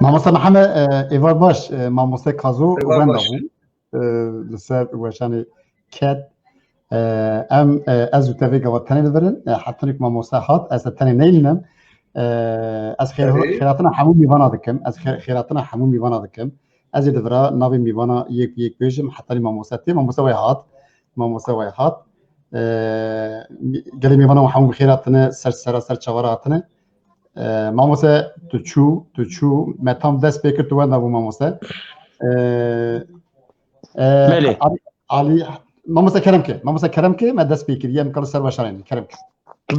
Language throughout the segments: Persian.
مامۆستا محەممەد ئێوار باش مامۆستا کازۆ وەندا بوو لەسەر وەشانی کەت ئەم ئەز و تەvێگەوە تەنێ دەبرن حتەنێک مامۆستا هات ئەس تەنێ نەیلینم ئەس خێراتنا هەموو میوانە دەکەم ئەس خێراتنا هەموو میوانە دەکەم ئەزێ دەبرا ناوی میوانە یەک بێژم حتەنی مامۆستا تێ مامۆستا وای هات گەلێ میوانە هەموو خێراتنە سەر چاوەڕە هاتنە مامۆستا tu çû me tam dest pê kir tu wenda bû mamoste alî mamoste keremke me dest pê kiriye em kal ser weşanê keremke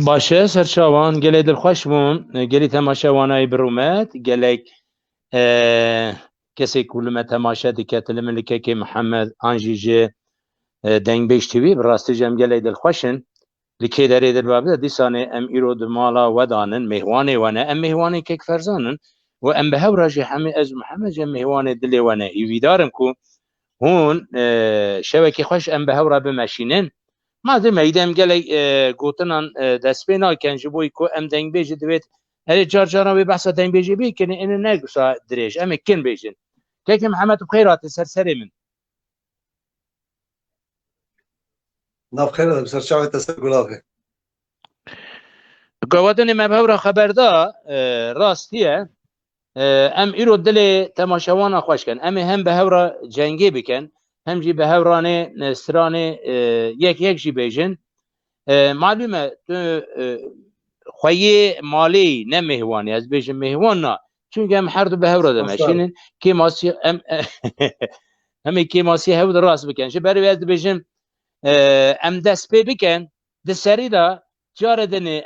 باشه سەرچاوان gelê dilxweş bûn gelî temaşewanayê bi rûmet gelek kesê ku li me temaşe dike li milikekê Mihemed an jî ji dengbêj tîvî bi rastî em gelê dilxweşin li kêderê dilbabe dîsanê em îro di mala wedanin mêhwanê we ne em mêhwanê kekferzanin û em bi hewra jî hemî ez Mihemed em mêhwanê dilê we ne hîvîdarim ku hûn şewekê xweş em bi hewra bimeşînin madem eydem gelek gotinan destpê nakin ji bo ku em dengbêjî divêt herê carcaran wê behsa dengbêjî bîkin ene negisa dirêj em ê kin bêjin kekê Mihemed xêr hatî ser serê min navxêr ser çavê te ser gulavê Gawatinê me bi hewra xeberda rastiye em îro dilê temaşewana xweş kin em ê hem bi hewra cengê bikin hem jî bi hewranê stranê yek jî bêjin malûm e tu xweyê malê ne mêhwanê ez bêjim mêhwan na çünkü em her du bi hewra demeşînin kê masî em ê kê masî hew di rast bikin ji berî ez dibêjim em dest pê bikin di serî da carê dinê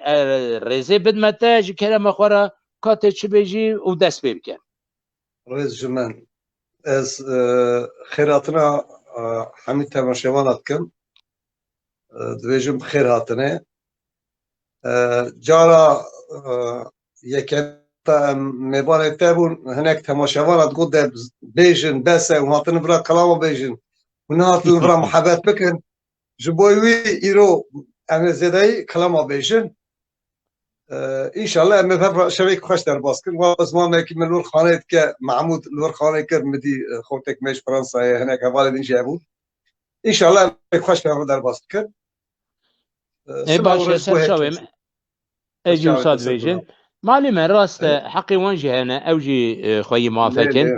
rêzê bidme te ji kerema xwe re katê çi bêjî û dest pê bikin rêz ji min ez xêratina hemî temaşewana dikim dibêjim xêr hatine cara yekem em mêvanê te bûn hinek temaşevana got de bêjin bese û hatine vira kelama bêjin û nehatine vira mihebet bikin ji bo wî îro em ê zêdeyî kelama bêjin înşallah em ê şevekî xweş derbas kirin wa zimanekî min lorxaneyê dike Mehmûd lorxanê kir midî xortek me ji Fransayê hinek hevalê din jî hebûn înşallah em ê xweş derbas dikin باشه سەرچاوێ ئەجی وسات بێژن malûm e rast e heqê wan jî hene ew jî xweyî mafekin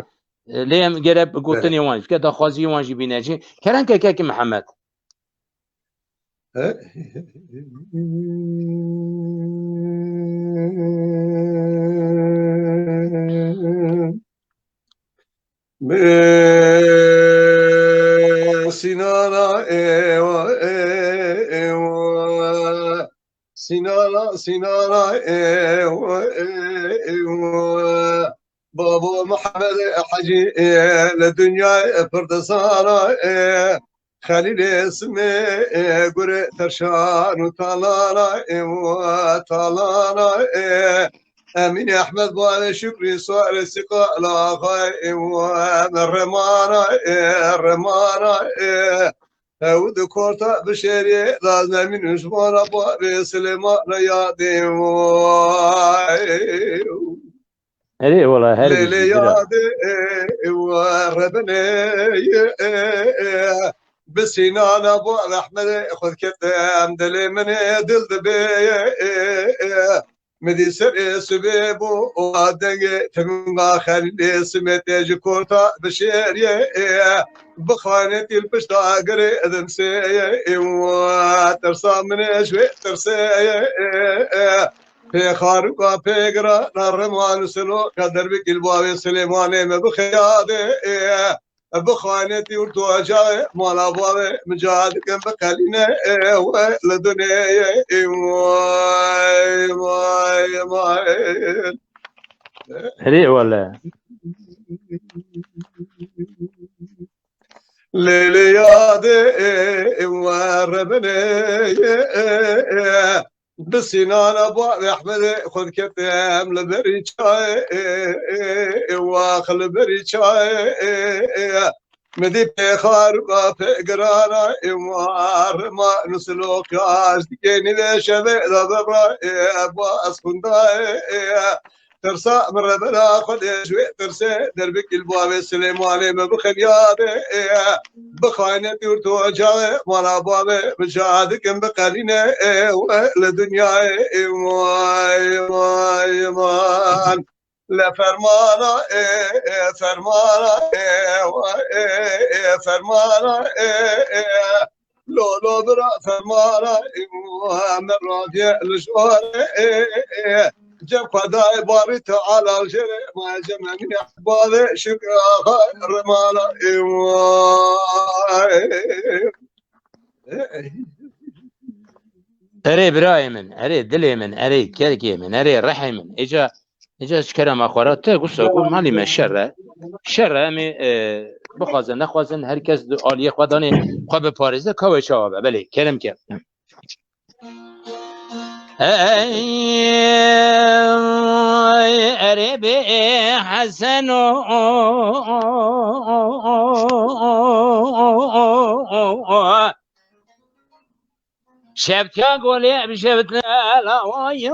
lê em gere bi gotinê wan bike daxwaziyê wan jî bîne cî kerenkekekî Mihemed Sinana Sinana Baba Muhammed Hacı le dünya pırdasana Halil ismi gure terşanu talana talana Emin Ahmed bana şükri suare sikala gay remana remana Eud korta bişeri laznemin uzmana bari Süleyman'a yadim Hadi valla her Leyli yadim Rabbine Besinana bu Ahmet'e khud ketem dili meni dildi be Medi ser sebebu o adenge teminga khalli smete korta bişeriye بخانة البشتة قري أذن سي وترسى من شوي ترسى في خارقة في قرا نرمان سلو قدر بك البابي سليماني ما بخيادي بخانة ورتو جاي مالا بابي مجاد كم بقالينا ولدنيا ماي هري ولا ليلي يادي وربني بسنان ابو احمد خذ كتام لبري شاي واخل بري شاي مدي بخار في قرانا وار ما نسلوك عاشتكيني لشبه ذبرا ابو اسكنداي ترسا من ربنا خد شوي ترسا دربك الباب سليماني ما بخنياده بخاينة يرتو جاي مالا بابا بشهادك بقرينه ولدنيا ماي مان لا فرمانا فرمانا فرمانا لو برا فرمانا من راجع لشوار جب خداي باري تعالى الجري ما جمعني أحبالي شكرا خير مالا اري براي من اري دلي من اري كركي من اري رحي من اجا شكرا ما خورات قصة اقول مالي ما شر امي بخوازن نخوازن هر کس آلیه خودانه خواه به پارزه که شوابه بله کرم کرد اره به حسن شبتیا گوله بشبتنا لوای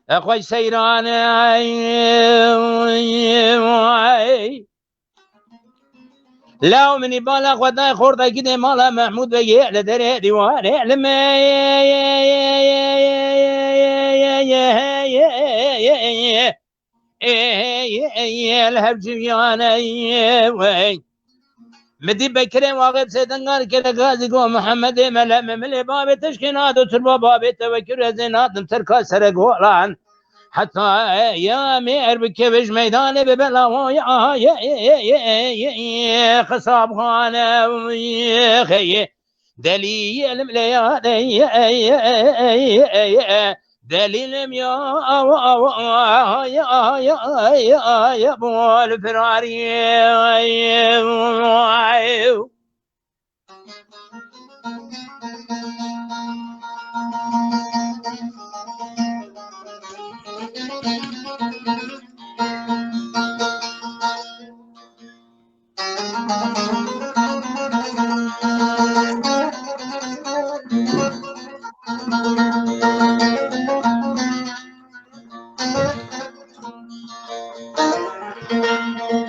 اخوي سيران لو مني بالا خداي خوردا كده مالا محمود بيجي على دري ديوان علم الهب جيانا مدي بكري واقف سيدنغار كده غازي قو محمد ملا مملي بابي تشكينات وتربا بابي توكر زينات تركا سرقولان حتى يا مير بكبش ميداني ببلا يا خصاب خانه خي دليل ملياني دليل يا ابو الفراري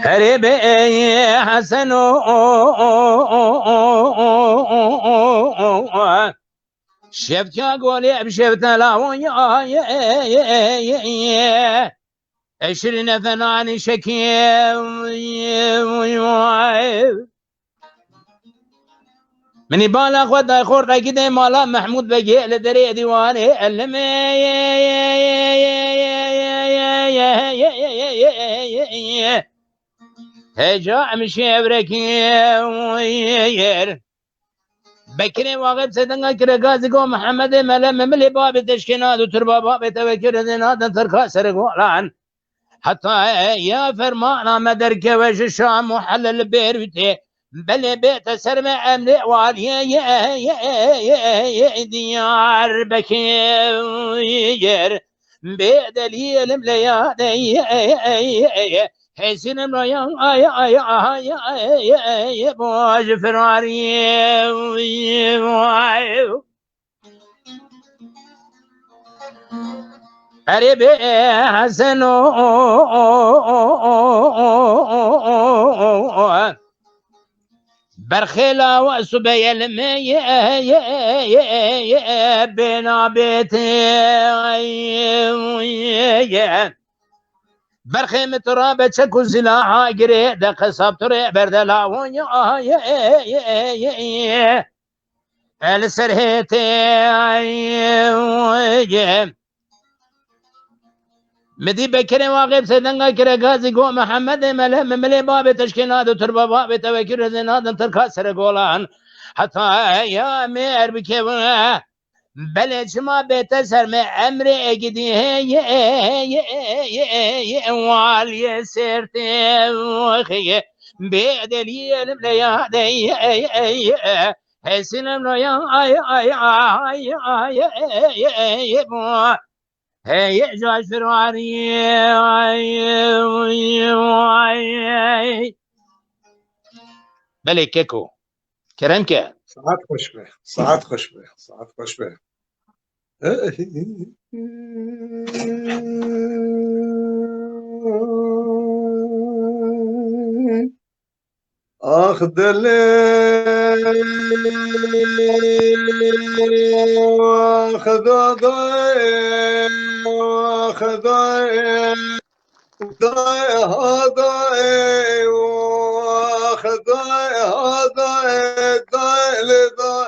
هرب حسن شفت يا قولي بشفت لاوي 20 فنان شكي مني بالا خد خورتا كده مالا محمود بقي لدري ديواني علمي هجا مشي بركي بكري واقف سدنگا كرغازي قو محمد ملا مملي باب تشكينات وتربا باب توكر زينات تركا سرقولان حتى يا فرمانا مدرك وش الشام محلل بيربتي بل بيت سرم امن والي ديار بكير بدليل ملياني حسين مرايا بوج فراري قريب حسن برخلا وسبي المي بنا بيتي برخي مترابة شكو زلاحا قري دق صبتري بردلاون السرهيتي مدي بكري واقف سيدنغا كري غازي قو محمد ملا مملي باب تشكينات وتربا باب توكر زينات تركا سرقولان حتى يا مير بكيونا بلج ما بيتسر من امري اجدي والي سيرتي وخي بدليل مليادي حسن مليا هي جاش فراري بلي كيكو كرمك ساعات خوش به ساعات خوش به ساعات خوش به آخ دلی خدای خدای خدای هدای خدای هدای دای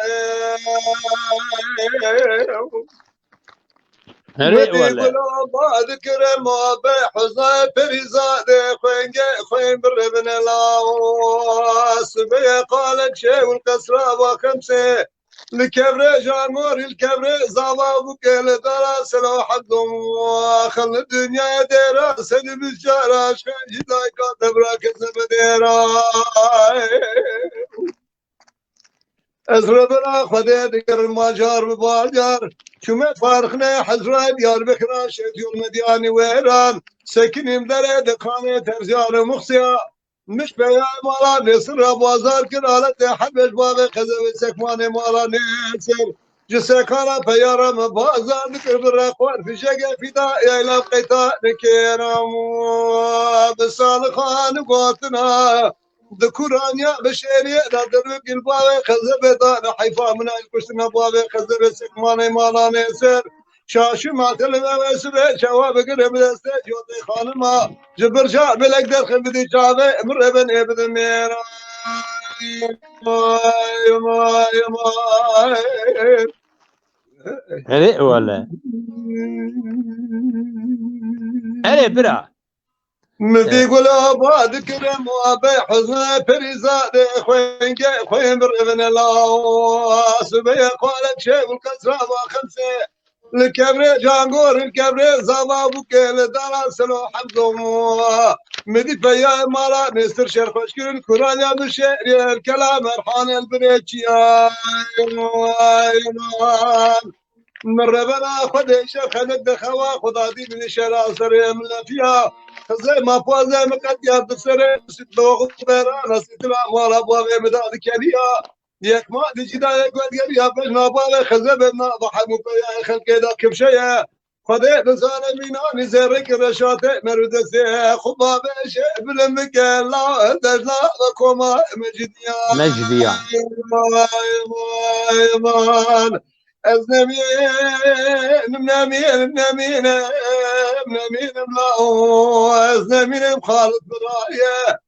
مدي قلوب ذكر ما بحزن فريزاده خوين بربن الله سبي قالك شيء والقسرة وخمسة الكبر جامور الكبر زاوا بكل دراس لو حقهم خل الدنيا ديرا سد بالجارة شخان جداي كاتب راكز بديرا ازربنا خدي ذكر الماجار بباجار شومة فارخنا حزران ديار بكرا شديون مدياني ويران سكنهم دره دقانة ترزيان مخصيا مش بيا مالا نصر بازار كرالة حبش بابي خزب سكمان مالا نصر جسكانا بيارا مبازار ذكر بالرقوار في شقة في دائي لقيتا نكيرام بسالخان قوتنا ذكرانيا بشيري نادر بالباوي خزب دانا حيفا من الكشنا باوي خزب سكمان مالا نصر شاشي ما تلنا وسبي شواب قرب دسته جوتي خانما جبر شاع بلقدر خبدي شعبي مر ابن ابن ميرا ماي ماي ماي هري ولا هري برا مدي قولا بعد كرم وابي حزن فريزاد خوين بر ابن الله سبي قالك شيء والكسرة وخمسة الكبر جانغور الكبر زابا بوكل دارا سلو حمزو مدي فيا مالا مستر شرخ وشكر الكران يا بشير الكلام ارحان البريتشيا من ربنا خد شرخ ند خوا خدا دي من شرا سر من فيها زي ما فوز مقد يا بسر ستلو غبران ستلا مالا بوابي مداد كليا ياك ما دجدا يقول يا بجنا بالا خزبنا ضحك يا خلق كذا كبشيه خذي بزان ميناني زرك رشاتي مرد سي خباب شيء بالمكان لا دجلا كوما مجديا مجديا مان ازنمين منامين منامين منامين ملاو ازنمين بخالد برايه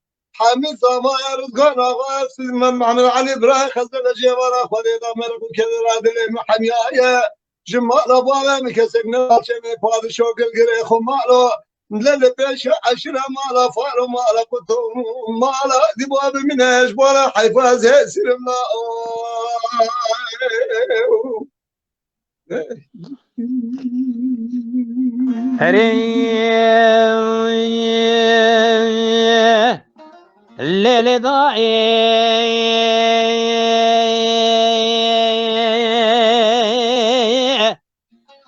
حمد سما رزقنا غاس من معنى علي براي خزل جيبنا خذينا مرق كذا رادل محميايا جمال ابواب مكسبنا شمي فاض شوق القري خمالو للي بيش عشرة مالا فارو مالا كتو مالا دباب من اجبالا حيفاز سلمنا هري الليل ضاعي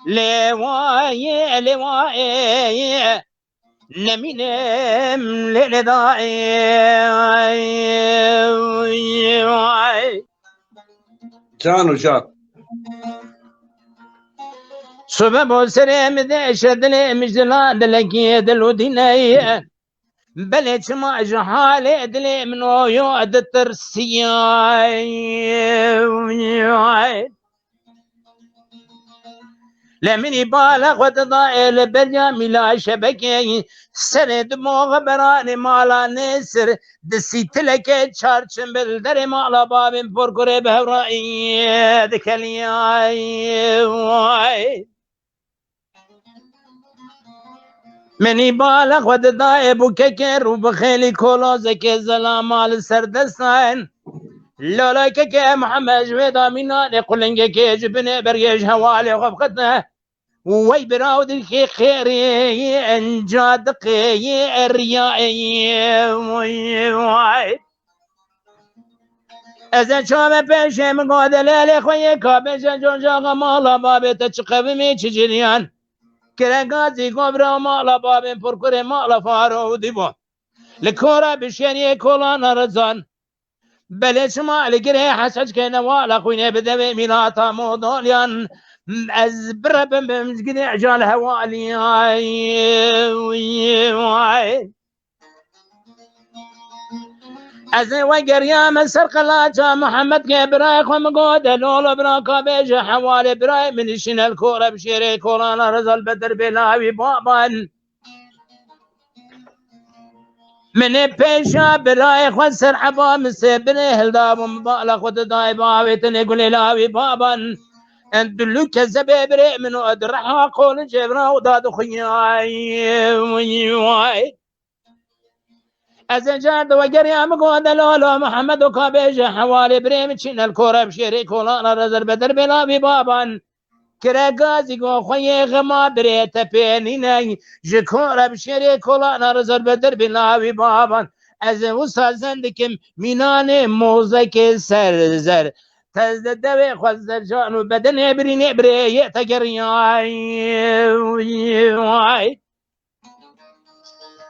لواي لواي لمينم الليل ضاعي جانو جان سبب سريم ذي شدلي مجدلا دلقي دلوديني بلد ما جحالي دلي منو يعد الترسياي لمني بالغ وتضايل برجامي لا شبكي سرد مغبراني مالا نسر دسيت لك تشارشن بالدري مالا بابين فرقري بهورائي ذكالياي مني بالغ وتضايل بككر وبخيلي كولوزك الزلام على السردستان لولا كك محمد جويدا منا نقولنك كي جبن بريج هوالي وغفقتنا وي براود الكي خيري انجادقي الريائي ازا شوم بيشي من قود ليلي خوي كابيشا جوجا مالا بابي تشقبمي تجريان كرنقازي قبرا مالا بابي فرقري مالا فارو ديبو لكورا بشيني كولانا رزان بلش ما لقري حسج كنا والا خويني بدوي ميلاتا موضوليان از بربم بمزقني عجال هوالي از وگر یا من سرقلاتا محمد که برای خو مقود لولو براکا بیج حوالي برای منشین الكورة بشيري كورانا رزل بدر بلاوي بابان من پیشا برای خود سر حبا مسبنه هلداب مبالا خود دای باوی تنه گلی لاوی بابان اندلو كذبه بري منو ادرحها قول جبرا وداد خياي از جاد وقريا مقود لولو محمد وكابيج حوالي بريم تشين الكورة بشيري كولانا رزر بدر بلا بابان كرا غازي قو خوي غما بريت بينيني جكورة بشيري كولانا رزر بدر بلا بابان از وصل زندكم ميناني موزك سرزر تزدوي خزر جانو بدن ابري نبري يتقرياي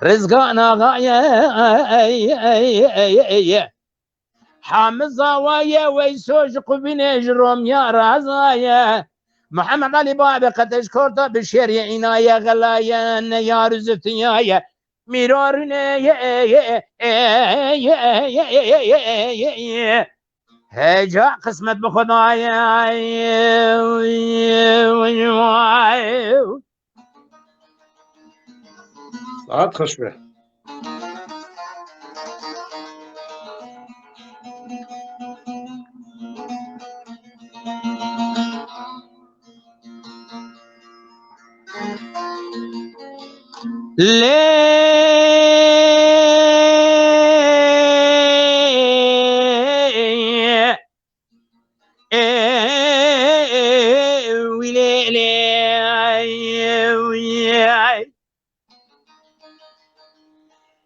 رزقنا غاية حامزة وايا ويسوج قبين جروم يا رازايا محمد علي بابا قد اشكرت بشير يا عناية غلايا يا رزفتيايا ميرارنا يا هجا قسمت بخدايا ساعت خوش به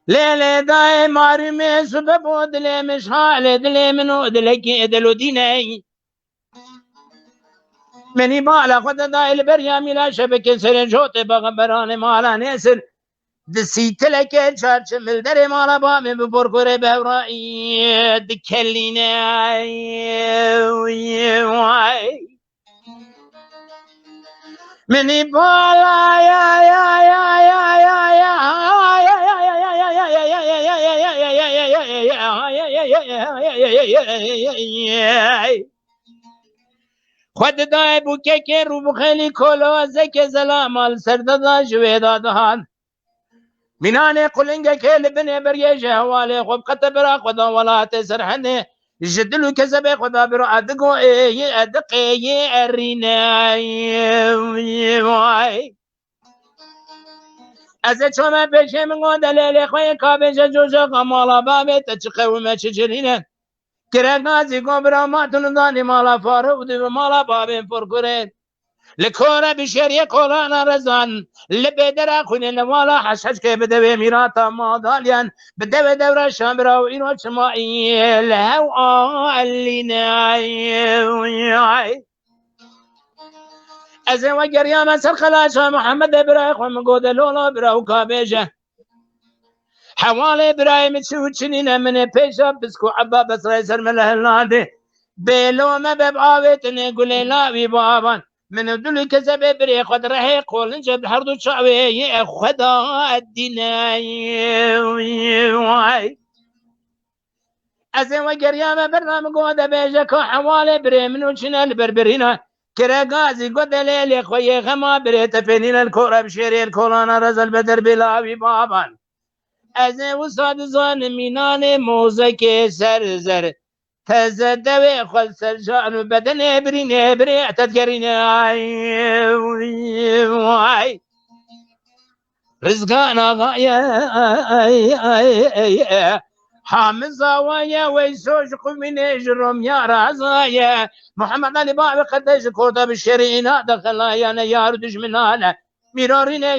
ليلة داي مارمي سبب دلي مش حال دلي منو دلكي دلو ديني مني بالا خد داي البريا ميلا شبك سرين شوت بغبراني مالا نسر دسيت لك شارش ملدري مالا بامي ببركوري بهورائي دكاليني مني بالا خود دای بوکه که رو بخیلی کلوزه که زلامال سردادا جویدادان مینانه قلنگه که لبنه بریه جهواله خوب قطع برا خدا ولات سرحنه جدلو كذب خدا برو ادقو ادقي ارينا از چوم پیشه من دلیل خوی کابج جوجا قمالا بابه تچقه ما چجرینه کرنازی گو برا ماتون دانی مالا فارو دو مالا بابه فرکره لکورا بشریه کولانا رزان لبدر خونه نوالا حشش که بدوی میراتا مادالیان بدوی دورا شامرا و اینو چمایی لهو آلینای از وگر یا مسر خلاشا محمد برای خون گود لولا برا و کابیجه حوالي برايم تشوتشنين من بيشا بسكو عبا بس ريسر من الهلادي بيلو ما ببعاويتني قولي لا بابان من دولي كذب بري خد رحي قول نجد حردو شعوي خدا الديناي أزين وقريامة برنامج قودة بيجاكو حوالي بري منو شنا البربرينا كرا غازي قد ليلي خوي غما بري تفنين الكورة بشيري الكورانا رزل بدر بلاوي بابان از وساد زان مینان موزک سرزر تزدوی خود سرجان بدن ابرین ابری اعتدگرین رزقان آغايا حامزة ويا ويسوش قمين جرم يا رازايا محمد علي بابي قدش كورتا بالشرينا دخل يا يا ردش من هذا ميرارينا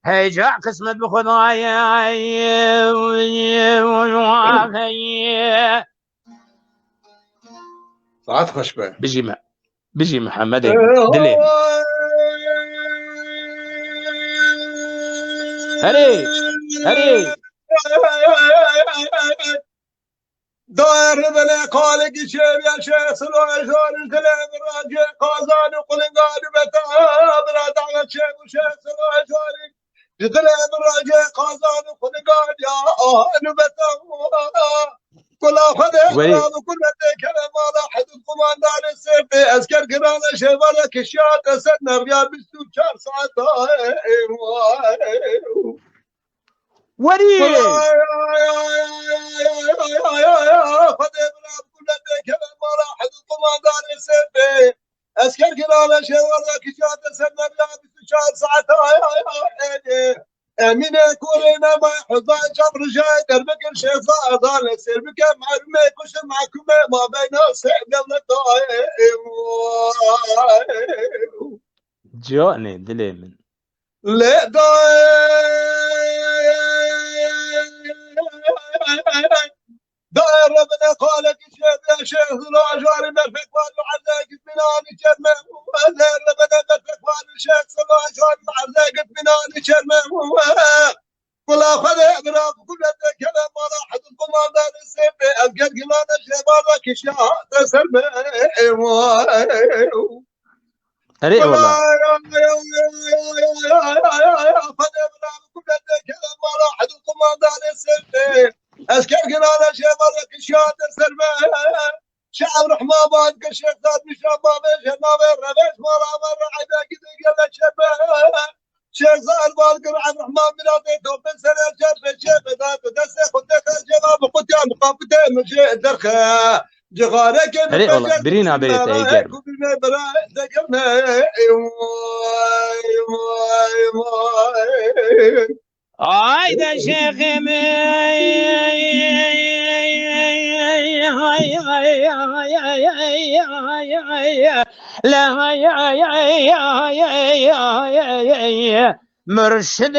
هيجا قسمت بخدايا ساعت خوش به بيجي محمد دلي هري داير بلا قالك شيب يا شيخ سلوى شور الكلام الراجع قازان وقلنقان بلا دعوة شيخ وشيخ سلوى شور الكلام الراجع قازان وقلنقان يا نبتا كل أخذ ولي إقرام وكل كلام على حد القماندان السيفي أذكر قران شبالك الشاط أسدنا ريال بستو شهر ساعات ولي اسكر قرانا شوالك شاد سنة لابس شاد ساعتها امين كورينا ما حضان شبر جاي دربك الشيخ صادان السير بك معلومة كش معكم ما بين السيد جاني دلي من لا داير ربنا قالك يا شيخ ذو عجار مرفق والو عزاك بناني شرمه داير ربنا مرفق والو الشيخ ذو عجار عزاك بناني شرمه ولا خذ اقرب كل كلام ما راح القمار دار السيف ابقى قلانا شبابك الشهاده سلمه أري والله اسكر قرانا شبابك الشهاده سلمه شعب رحمه بعد كشيخ ذات مشابه بشنابه الربيش مرة عدا كذا قال شبه شيخ زال بالقر عبد الرحمن بلادي توب سنه شبه شبه ذات دسه خدك الجواب قلت يا مقابته مشي الدرخه جغارك أري والله برينا بيت أيجر هايدا شيخ لا مرشد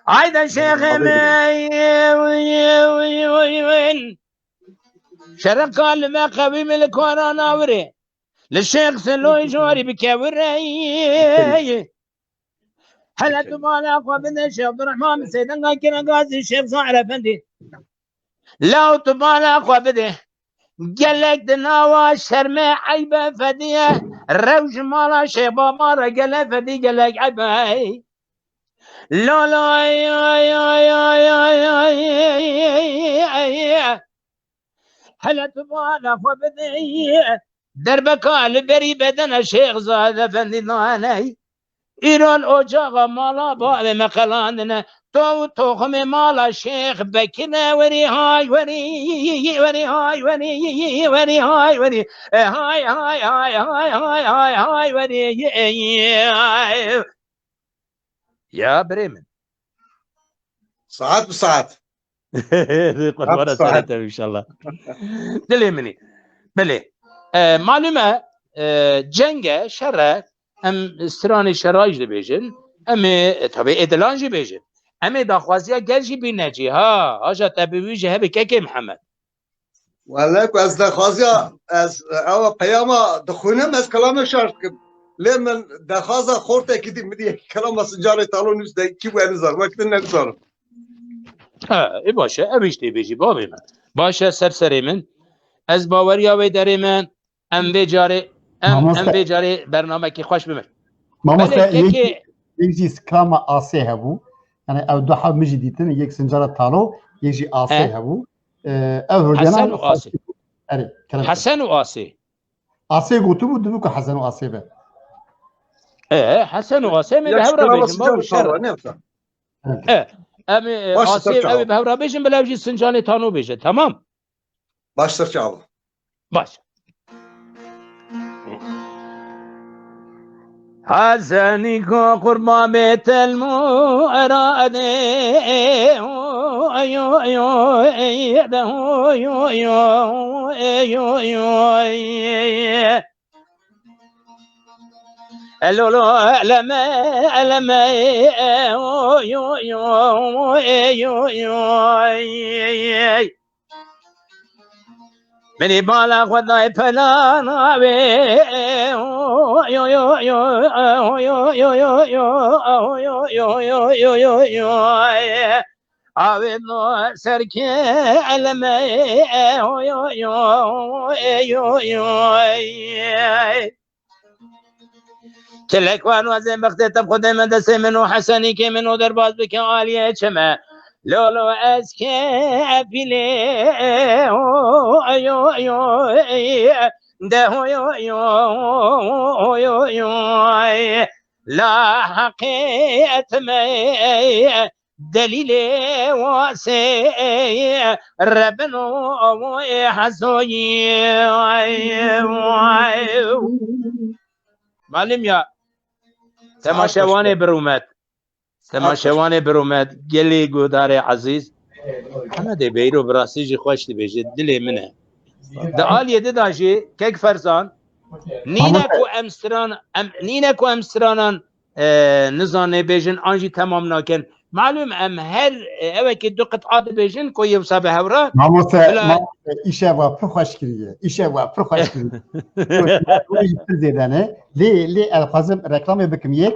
هايدا شيخ شرق لما قوي من الكورونا وري للشيخ سلوي جوري بكوري هلا تبالا قبل الشيخ عبد الرحمن سيدنا كنا قاسي الشيخ صاحب افندي لو تبالا قبل قال لك دناوا شرمه عيبه فديه الروج مالا شيبا مالا قال فدي قال لك عيبه لا لا يا هلا تبالا قبل دربك البري بدن الشيخ زاد فندي ناني ایران اجاق مالا با مقلاندنه تو تخم مالا شیخ بکنه وری های وری وری های وری وری های وری های های های های های های های وری يا بريمن ساعات بساعات قد ساعات ان شاء الله دلي مني بلي معلومه جنگه شره ام استرانی شرایج دبیجن ام طبعا ادلانجی بیجن ام داخوازیا گلجی بینجی ها آجا تبیویجی هبی که محمد ولك از دخوازیا از او پیاما دخونم از کلام شرط کم لمن دخوازا خورته کدی مدی کلام سنجاره تالو نوش دی کی بو نظر وقت نگذارم ها ای باشه ابیش دی بیجی بابی من باشه سرسری من از باوریا وی داری من ام بیجاری ام بیجاری برنامه کی خوش بمر ماموستا یکی سکرام آسی هبو یعنی او دو حب مجی دیتن یک سنجاره تالو یکی آسی هبو حسن و آسی حسن و آسی آسی گوتو بود دو که حسن و آسی به حسن و آسی می به هورا بیشن بابو شر امی آسی امی به هورا بیشن بلاوجی سنجانه تانو بیشن تمام باش سرچاو باش حسني قربان بيت المؤراد لولو لما منی بالا خدای پلانا وی یو یو یو یو یو یو یو یو یو یو یو یو آوید نو سرکی علمه یو یو یو یو تلکوان وزن بخته تب خود من دسته منو حسنی که منو در باز بکن عالیه چمه لولو از که اپیله یو یو ده یو یو یو یو لا حقیقت می دلیل واسه ربنا حسوی معلم یا تماشاوان برومت تماشاوان برومت گلی گودار عزیز حمد بیرو براسیجی خوش دی بیجه دلی منه ده آلیه ده داجی کک فرزان نینکو امسترانان نزانه بیجن آنجی تمام ناکن معلوم ام هر اوه که دو قطعات بیجن کو یوسا به هورا ماموسه ایشه و پر خوش کریه ایشه و پر خوش کریه زیدانه لی الفازم رکلام بکم یک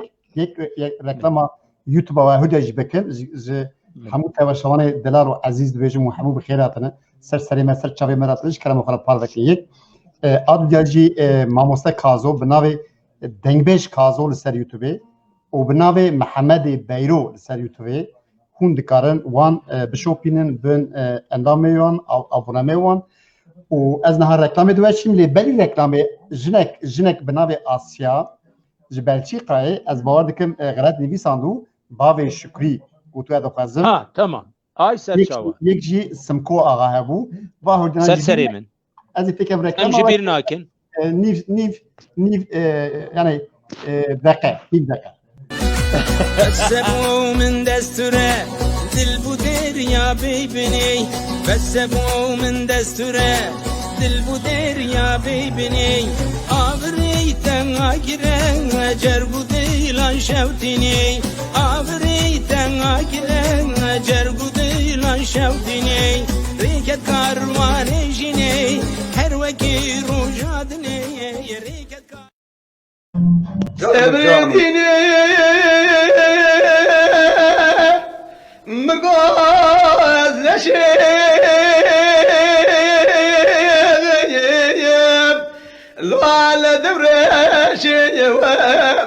رکلام یوتیوب و هدیه بکن همون تواشوان دلار و عزیز بیجم و همون بخیراتنه سر مثل چاوی مراتش کلام خلا پار بکن یک آد دیاجی ماموسه کازو بناوی دنگبیش کازو لسر یوتیوبه و بناوی محمد بیرو لسر یوتیوبه هون دکارن وان بشوپینن بین اندامه وان او ابونامه وان و از نهار رکلامه دوشیم لی بلی رکلامه جنک بناوی آسیا جبلچی قای از باور دکم غلط نویساندو باوی شکری و تو ادخوازم ها تمام آی سرچاوه یک جی سمکو آقا هبو و هردنا سرسری من از فکر رکلام امجي بير ناكن نيف يعني دقة بسبو من دستوره دل بودر یا ببینی بسبو من دستوره دل بودر یا ببینی آوری تنها گیره جر بودی لان شوتینی آوری تنها گیره جر بودی لان شوتینی ریکت کاروان جینی هر وکی رو جادنی ریکت کار Ebredini مقازلشيب لو على دبرشي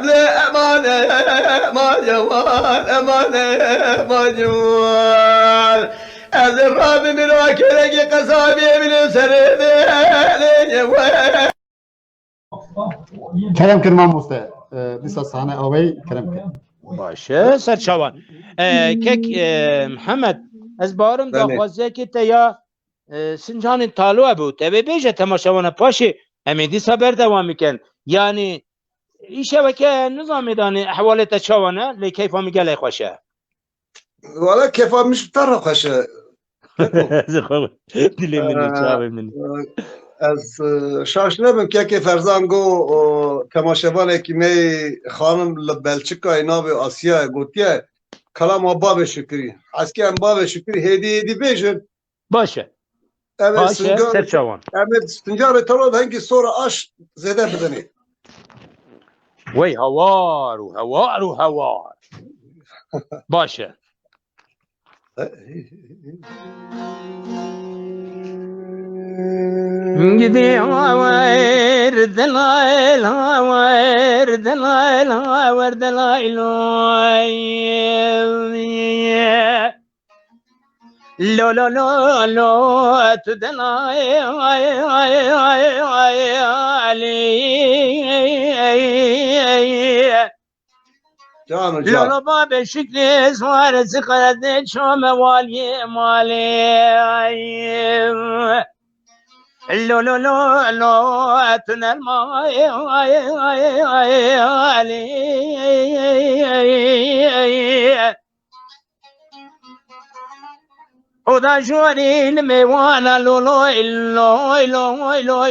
لا أمانة ما جوال أمانة ما جوال الراب من وكلك قصابي من سرد كلام كرمان مصطفى بس صانع أوي كلام كرم باشه سرچاوان کک محمد از بارم داخوازه که تیا سنجان تالو بود تبه بیجه تماشاوان پاشه امیدی سابر دوام میکن یعنی این شبکه نظام دانه احوال تچاوانه لی کیفا میگه لی خوشه ولا كيف مش بتعرف خشه دلی منی چاوه منی از شاشنه که فرزان گو تماشاوانه که می خانم بلچیکا اینا به آسیا گوتیه کلام باب شکری از که باب شکری هدی بیشن باشه باشه سرچاوان امید سنجار ترود هنگی سور آش زده بدنی وی هوار و هوار و هوار باشه گدی هاور دلایل هاور دلایل هاور دلایل لو لو لو لو تو دلایل جانو لو لو باب شكلي صوار سقرت شوم والي مالي لو لو لو لو تنا الماي ودا جوري الميوانا لو لو لو لو لو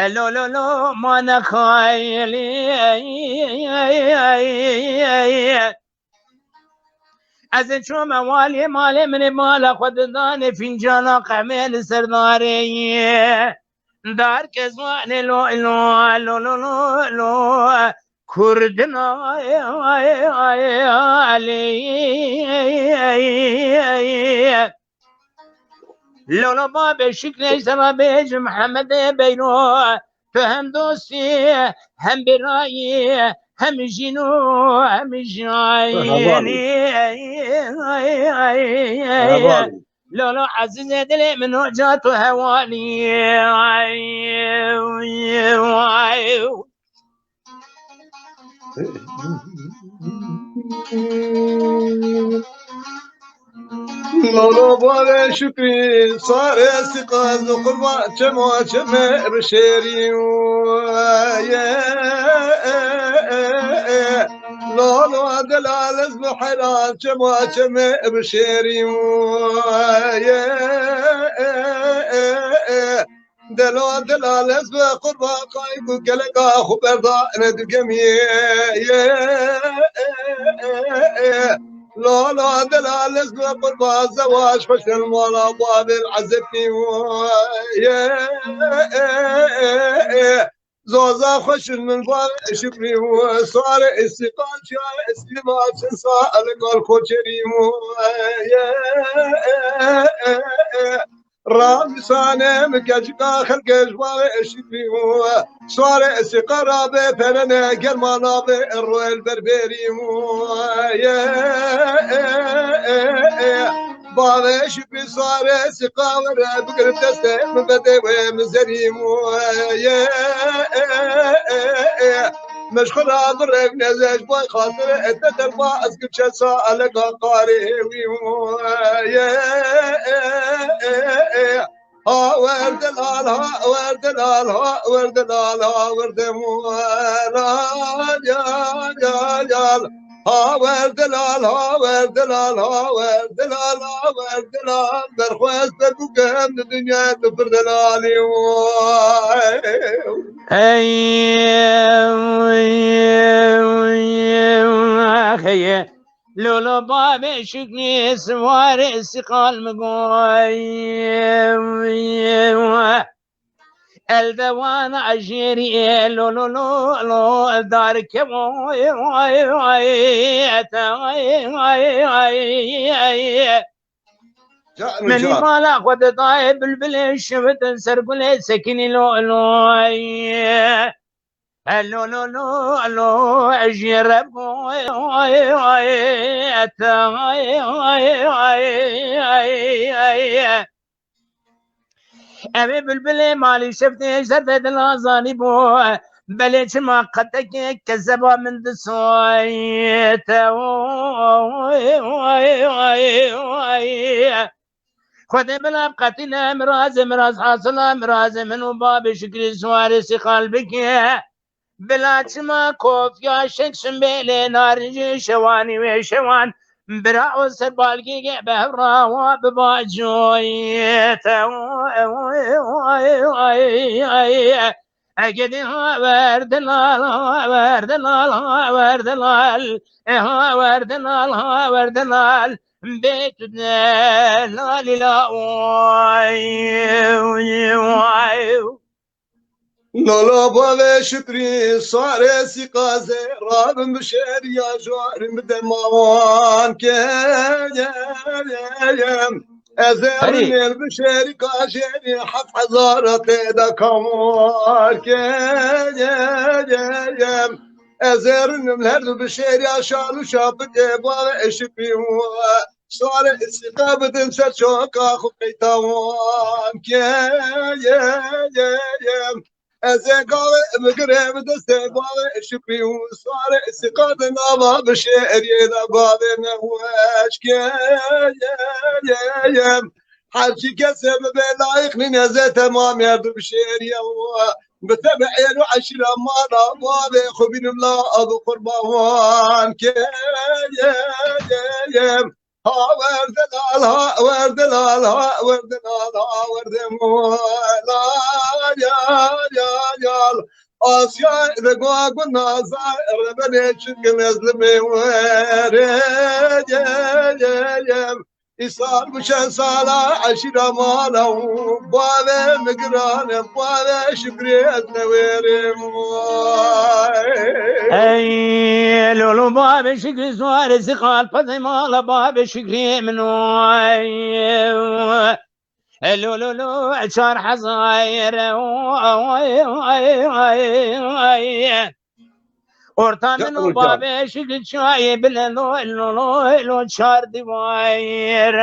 لو لو لو ما نخايلي از چون موالی مال من مال خود دان فنجان قمل سرداری دار کزوان لو لو لو لو لو لو کردنا علی لولا ما به شکل سرابج محمد بینو تو هم دوستی هم برایی هم جنو هم جاینی لولا عزیز دل منو جات و هوانی لولو باره شکری سار استقاز قربان چما چمه بشری لولو دلال اسم حرام چما چمه بشری دلال اسم قربان قايب كلقا خبردا ندقمي لا دلال اسم قربان زواج فشل ولا باب العزبني زوزا خش من باب شكري وصار استقال شار استلمات سنساء لقال خوشري رام سانه مكجقا خلق جوار شكري صار استقرابه فرنا قرمانا بالروي البربري بابا شكري صار استقامر بقرب تستهم بدوي مزريم مشغول عبر نزاج باي خاطر اتدر با اسكب شسا لقا قاري ها ورد الال ها ورد الال ها ورد الال ها ورد مولا يا ها ورد الال ها ورد الال ها ورد الال ها ورد الال برخواست بكم الدنيا تفرد الالي اخي لولو باب شكني سوار استقال مقوي الدوان عجيري لو لو لو لو دارك مني بالا قد طايب البل شفت سرقل سكني لو لو لو لو لو لو اجرب أبي بالبلي مالي شفتي زردت الأزاني بو بليش ما قدك كذبا من دسويت خذ بلا بقتنا مراز حاصلة مراز منو باب شكري سواري قلبك بلا ما كوف يا شكس بيلي نارجي شواني وشوان برا سربالكي بهرا وبباجويت أجدها وردلال وردلال وردلال بيتنا لا لا لالا باوه شکری ساره سیقازه رابم بشر یا جوارم بدماوان که ازر نیل بشری کاشری 7000 تیدا کامار که ازر نملر بشری آشالو شابده باوه شکری ساره استقابة سرچوکا خویتاوان که أزقال مقرب دستبال شكري وصار استقاد نابا بشيري نابا بنواش يا حرشي كسب بلايق نزل تمام يا بشيري بتبع يلو 10 مرة بابي خبين الله أبو قربان يا وردلال وردلال وردلال وردمولا يا آسیا دگوا گنازا ربنه چکن ازلمه وره إيصال بشان سالا عشرة مالا بابا مقران بابا شكريت نويرم اي لولو باب شكري سوار سقال فاطمه باب شكري منو لولو عشار حصاير ورطا منو باب شكري شاي لولو شار دواير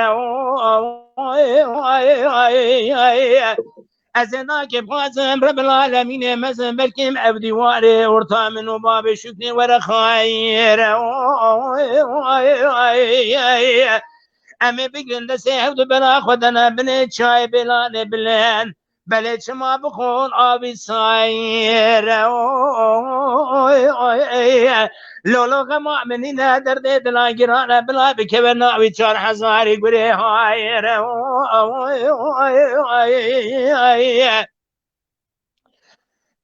أزنا كيف قاسم رب العالمين مزن بلكم عبدي واري ورطا منو باب شكري ورا خير أمي بقن دسيحود بلا خدنا بني شاي بلان بلان بلش ما بخون آبي صاير لولو غما منينا درد دلا جرانا بلا بكبرنا ويشار حزاري قري هاير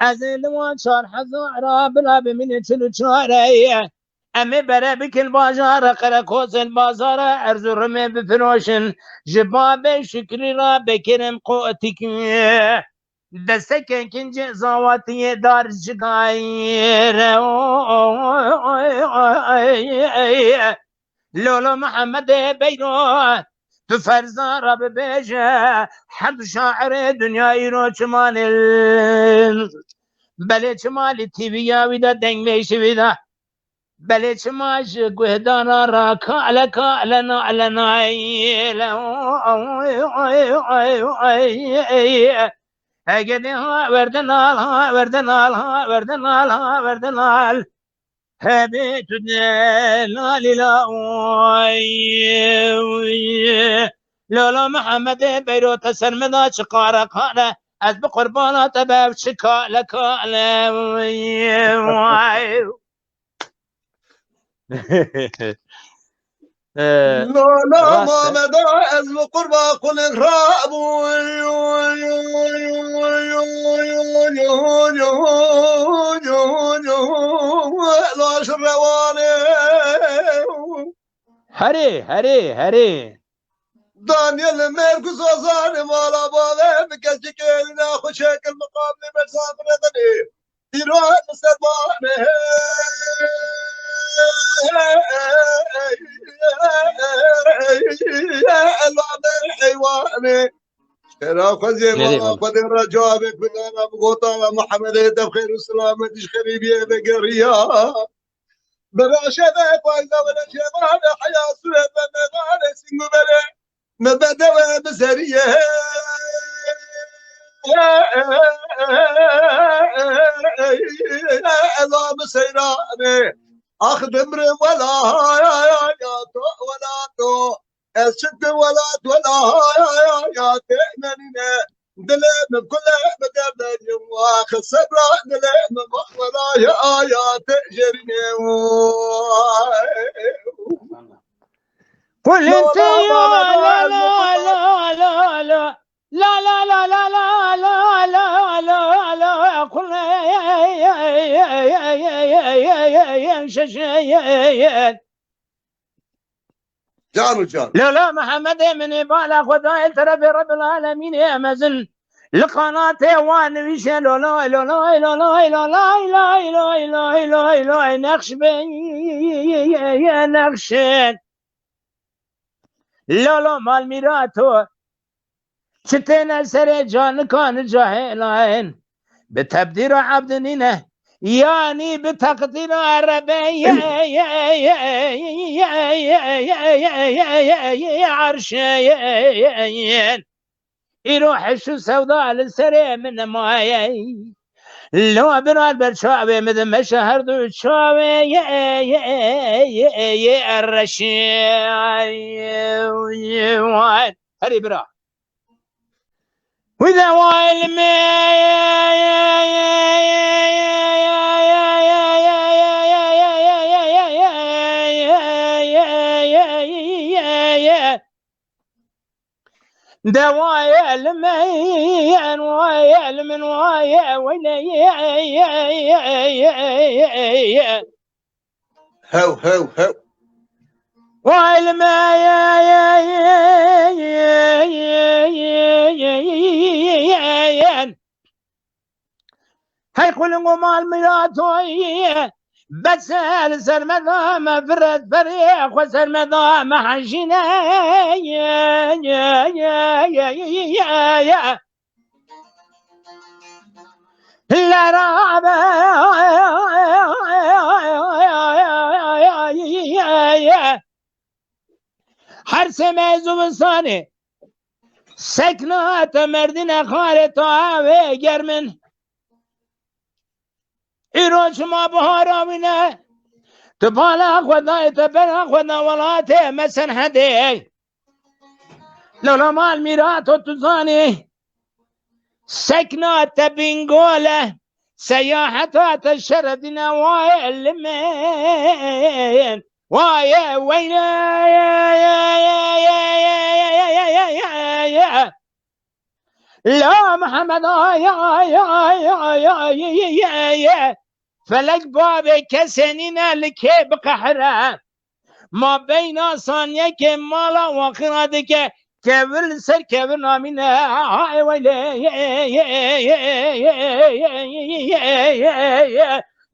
أزل شار حزارا بلا بمن تلو شاري أمي برا بك البازار قرقوس البازار أرزرمي بفروشن جباب شكري را بكرم قوتك دستك كنج زواتي دار جداير لولو محمد بيرو تفرزا رب بيجا حد شاعر دنيا يرو شمال بلي شمال التيفيا ودا دنگ ليش ودا بلي شماش قهدانا راكا لنا أجدها وردنال هبيت لا لولا محمد بيرو تسرمدا شقارة قارة از بقربانات باب شكالة كالة لا محمد از قربا قل راب لا شروانه هري دانيال ميركوس وزان مالا باله بكشك لنا خشك المقابل مسافر ندني ديروان سبانه حيواني شرا خزي ما قدر رجابك بدنا بقوطا محمد بخير وسلامة خريبي بقريا براشة فايزة ولا شباب حياة سلة مغانة سنو بلا مبدأ بسرية الله بسيراني أخدم ولا تو الشد ولا يا تأمننا دلم بكل مدام اليوم واخذ صبرا دلم ولا يا تأجرني قل انت لا قل جان لا محمد من بالا خداي ترى رب العالمين يا مزن لقناته وانا ويشن لا نقش يا نقشن لا مال ميراتو شتنا سر جان كان جاهلين بتبدير عبدنينه يعني بتقدير عربي عرشين يروح شو سوداء للسري من ماي لو براد برشاوي مثل ما شهر دو شاوي الرشيد هري برا وإذا وايل دوايا المين وايا المن وايا ويلي هو هو هو والماين هاي قلنقو مال ميلاتوي بس السرمدا ما فرد فريق وسرمدا ما حجينا لا رابع حرس ميزوبستاني سكنات مردنا خالطة ويجرمن ایروش ما بهاراوینه تبالا خدا تبلا خدا ولاته مسن هده لولا مال میرات و تزانی سکنات بینگوله سیاحتات الشردنا والمين وايا وينا لا محمد يا فلك بابي كسنينا لكي بقحرة ما بين صانيك مالا وخرادك كبر سر كبر نامنا هاي ويلي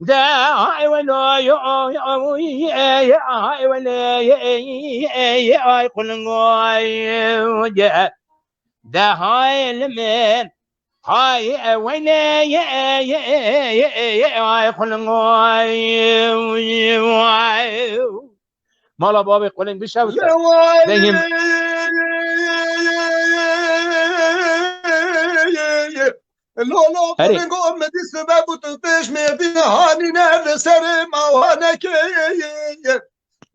دا هاي ويلي هاي ويلي هاي قلنقوا دا هاي المن هاي ويلي هاي قلنقوا مالا بابي قلن بشوته دهيم لولو قلنقوا مدي سبب تطيش ميدي هاني نهر سر موانك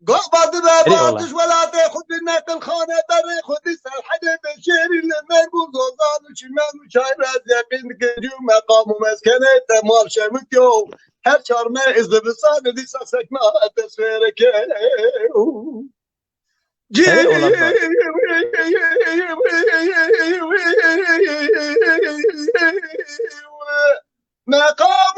قابض باباتش ولا تاخذ الناقل خانه بري خذ الحدا بشير المربوط وزان وشمان وشاي رازقين كجو مقام ومسكنه تمار شمتيو هر شهر ما اذا بصان دي سكنا تصويرك جي مقام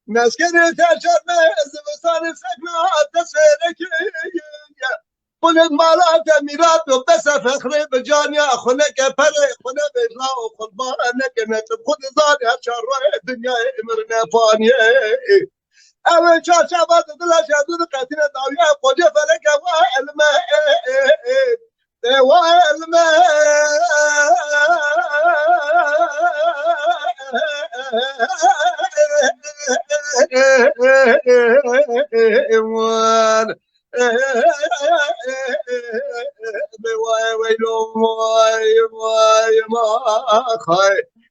مسكنة تشرنا زبصان سكنا تسفيرك قلت مالات ميرات بس فخري بجانيا خلك فرق خلك بجلا وخلبانك نتب خد زاني هالشر الدنيا امرنا فانية اول شهر شعبات دلا شهدود قاتلة داوية قوجة فلك والماء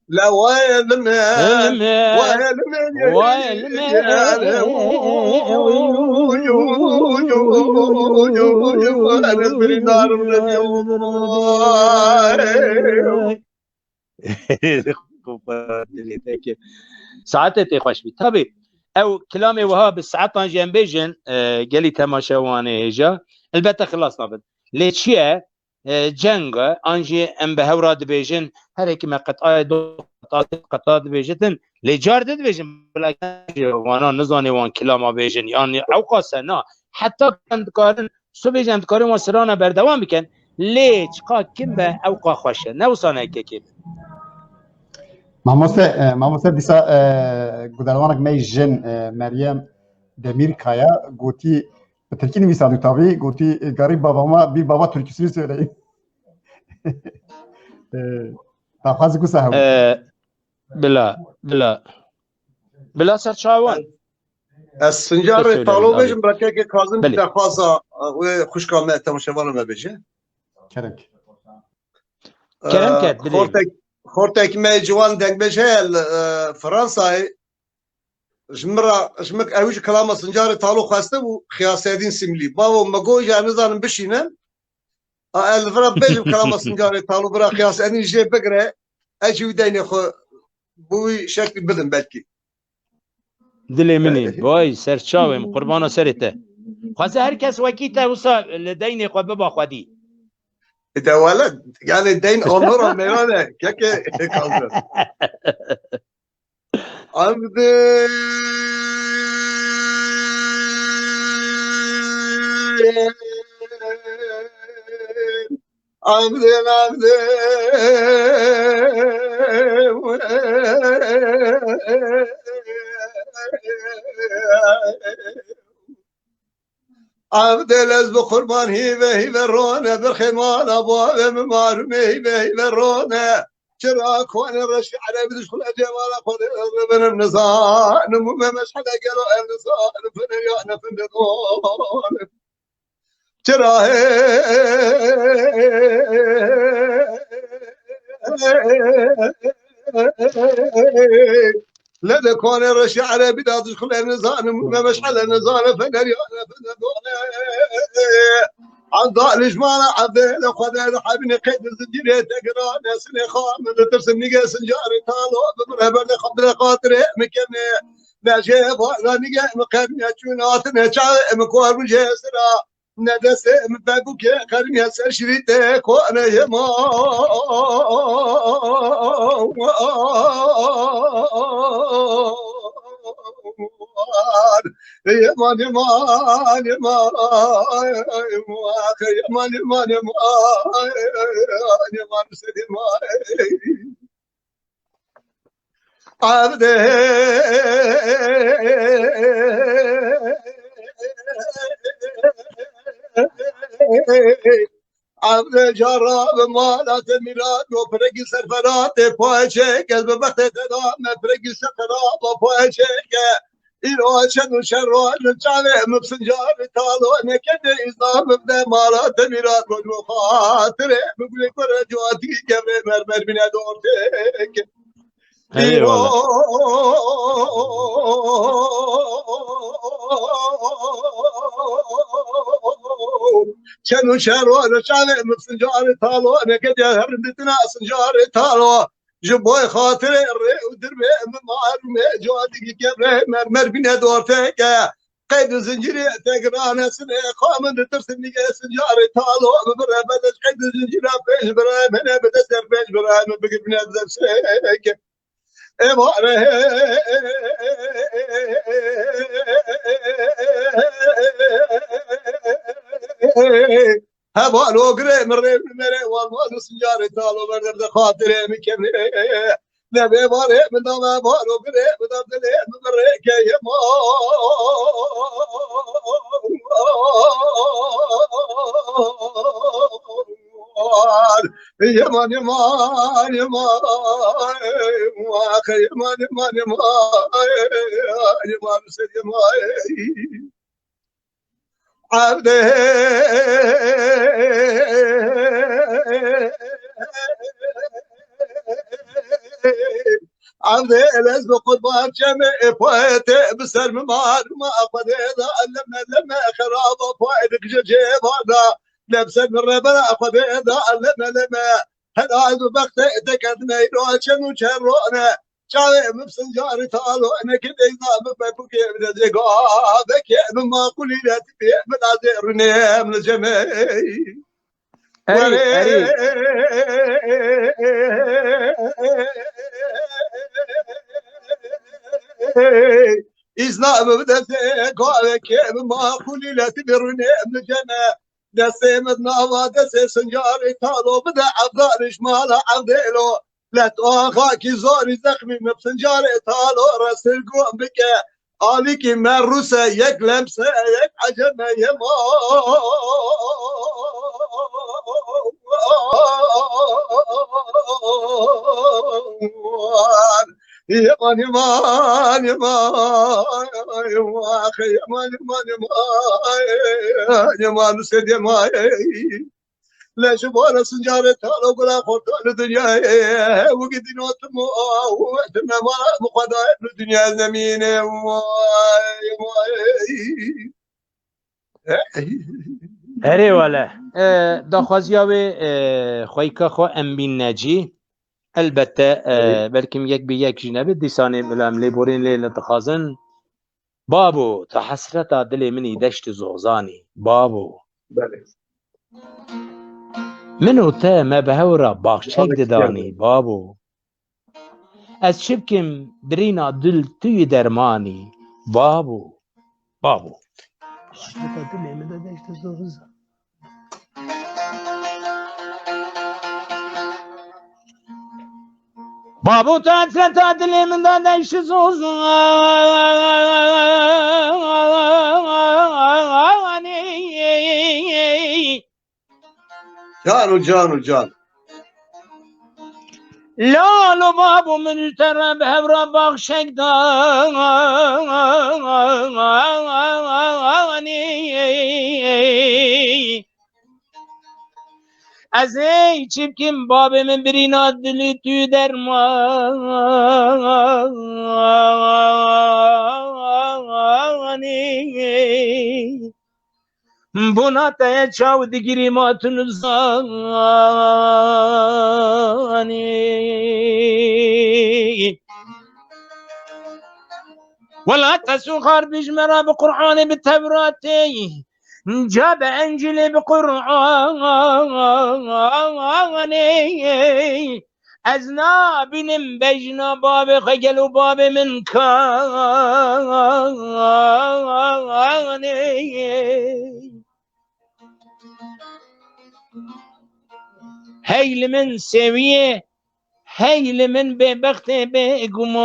لا وين ساعتت خوش بي طبي او كلامي وها بالساعات جنبيجن قالي تماشاواني هجا البته خلصنا بد ليشيا جنگ انجي ام بهورا دبيجن هريك ما قطعه دبيجتن لجار دبيجن بلا وانا نزاني وان كلام بيجن يعني اوقات سنه حتى كان كارن سبيجن كارن وسرانا بردوام بكن ليش قا كم به اوقات خوشه نوصانه كيف ماموسه دیسا گودالوانک می جن مریم دمیرکایا گوتی ترکی نویسادو تاوی گوتی گاری باباما بی بابا ترکیسی söyleyeyim. تفاز کو صاحب بلا سرچاوان السنجار طالو بيجن بركاك كاظم تخاصا وخش كامل تماشاوان ما بيجي کرم كات خورتك ما جوان دنگ بشه فرنسای جمك اوج كلام سنجار طالو خواسته و خياسيدين سملي بابا مگو جا نزانم بشينم الفرا بيجم كلام سنجار طالو برا خياسيدين جي بقره اجي وديني خو بوي شكل بدن بلكي دل منی وای سرچاوم قربان سرته خواسته هر کس وکیته وسا لدین خو ببا خودی ده ولد يعني دين اونور ميرانه كيك كازر عبدي عبدي عبد الازب قربان هيبه رونه بالخيمان ابواب ممارمه هيبه رونه شراك وانا رشي على بدش كل جمال اخذ من النزان مو مش حدا قالوا النزان فنيانا فندون شراه لا كون رشي على بدش كل النزان مو مش حدا نزان فنيانا فندون عضاء الجمال عبد خذ حبني قيد الزنجير تقرا ناس اللي خام ترسم نقا سنجاري تالو بمرهب خضر خاطري مكني ناجيب لا نقا مقرني جونات نجا مكور بجسرا ندس مبابوك قرني سر شريتك وانا يما يمان يمان يمان يمان يمان يمان سيدي عبدي عبد جراب مالات ميلاد وفرق سرفرات فوشك ببخت تدام فرق سرفرات وفوشك إيرو شنو شرو نجاري مبسنجار تالو نكد إسلام بدا مالات ميلاد وخاطر بقول فرجواتي كبر مرمر من دورتك إيرو شنو شرو نجاري مبسنجار تالو نكد هردتنا سنجار تالو جبوي خاطر الري ودربي ممارمي جوادي كبري مرمر بنا دورتك قيد زنجيري تقرانا سنة قامن ترسني سنجاري تالو ببرا بدش قيد زنجيري بيش برا منا بدش بيش برا بقي بنا زبسك إماره هبا لو قري مري مري والله سنجاري تالو بردر خاطري مكمل نبي باري من دام بارو قري بدم دلي مري كيما يمان يمان يمان واخي يمان يمان يمان سيد يمان عبدي عبدي الازم قربان جمع فويت بسر ممار ما اخذ اذا لما خراب فويتك جيب هذا لبس من ربنا اخذ اذا لما هذا بخت تكدنا يروشن وشرونا شاي مبسنجار تالو انا كده اذا بفك من الجقابك ما قولي لا تبي من عذرني من الجمال إذا بدأت قالك ما قولي لا تبرني من الجمال دسمتنا ودس سنجاري تالو بدأ عبد شمال عبديلو لا تواخاكي زوري زخمي مبسنجاري تالو راس القوم بك عليك مروسة يك لمسة يك عجمة يما يمان يمان يمان اخي يمان يمان يمان يمان سيد يمان لا شبونا سنجارة تالو قلا خطان الدنيا وقد نوتمو وقتنا مقضى الدنيا زمينة هري ولا داخوازياوي خويكا خو امبين ناجي البته بلکم یک به یک جنبه دیسانه ملام لیبورین لی لتخازن بابو تا حسرتا دل منی دشت زوزانی بابو بله منو تا ما بهورا باخچک ددانی بابو از شبکم برینا دل توی درمانی بابو بابو حسرتا دل منی دشت زوزانی بابو تا حسرتا دل منی دشت زوزانی جان لالو بابو من ترى بهبرا باخشك داني ازي چبكم بابي من برينا دلي تو درماني buna te çav digiri matun zani ولا تسخر بجمرة بقرآن بالتوراة جاب أنجلي بقرآن أزنا بنم بجنا باب خجل باب من كان هيل من سويه هيل من ببخت بقماني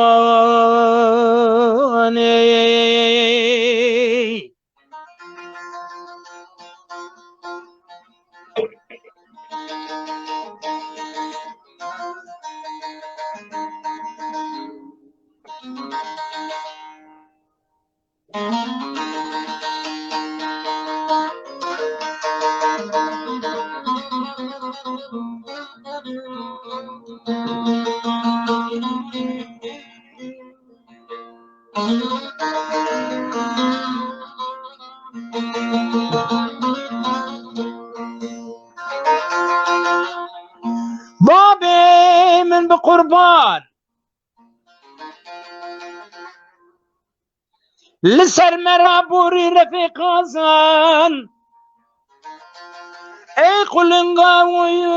بابي من بقربان لسر مرابوري رفيق غزان اي قلنقاوين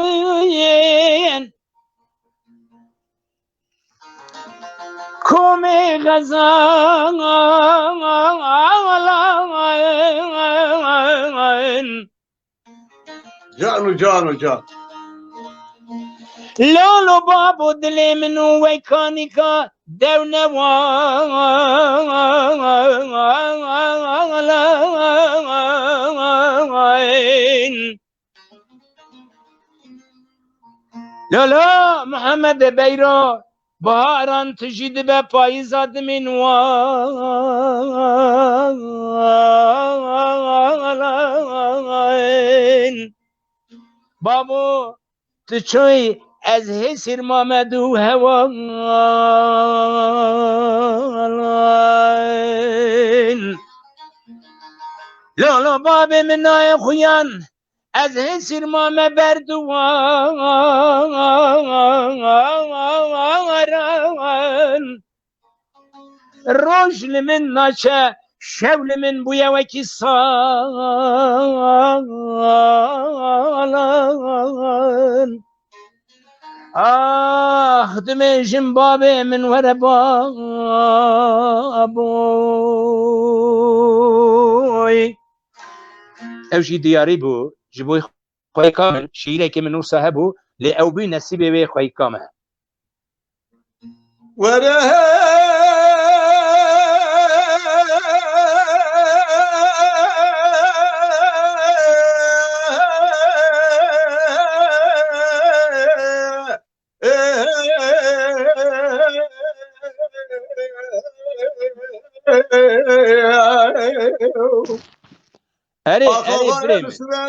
كومي غزان جان لولو بابو دلي منو ويكانيكا دونوان لولا محمد بيرو بهاران تجد بپایزاد منوان بابو تشوي از هسر مامدو هوان لولو باب من نای خویان از هسر مام بردوان روش لمن ناشه شول من بویا وکی سالان دمجم بابي من ورا بابوي اوشي دياري بو جبوي خوي كامل شيله كي منو صاحبو لأوبي نسيبي بي خوي كامل اري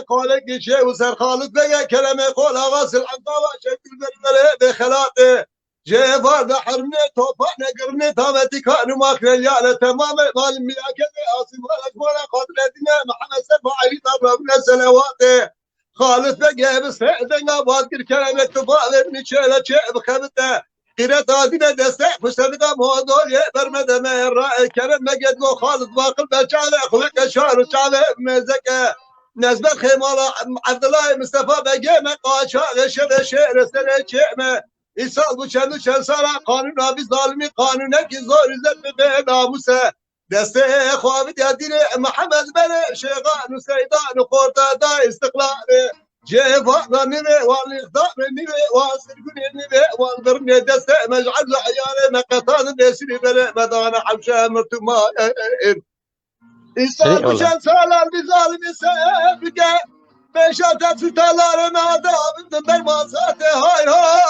قالك شيء وصار خالد بقى كلمه قول غاسل العنقوه شكل بالملء بخلاطه جيفار بحرمنا توفانا قرمنا تامتي كانوا ماكل يالا تمام مال مياكل اصيب ولك ولا قدر الدنيا محمد سبع عيد ربنا سنواته خالد بقى بس دنا باذكر كلمه تفاضل من شيله شيء بخبته قيرت هذه دسته فسبدا موضوع برمده مهر كرم مجد لو خالد باقل بشاله خلق شعر وشعله مزكه نسبة خيمالة عبد الله مصطفى بقيمة قاشا شر شعر سر شعمة إيصال بشن سارة قانون نبي ظالمي قانونك زور زد بناموسه دسته خوابد يدين محمد بن شيخان وسيدان وقرطة دا استقلال جيفا نبي والإخضاء نبي واسرقون نبي والبرني دسته مجعل عيالي مقطان بيسري بلا مدانا حبشة مرتمائن İnsan düşen sağlar bir zalimi sevge Beşate tutarlarına da ben mazate hay hay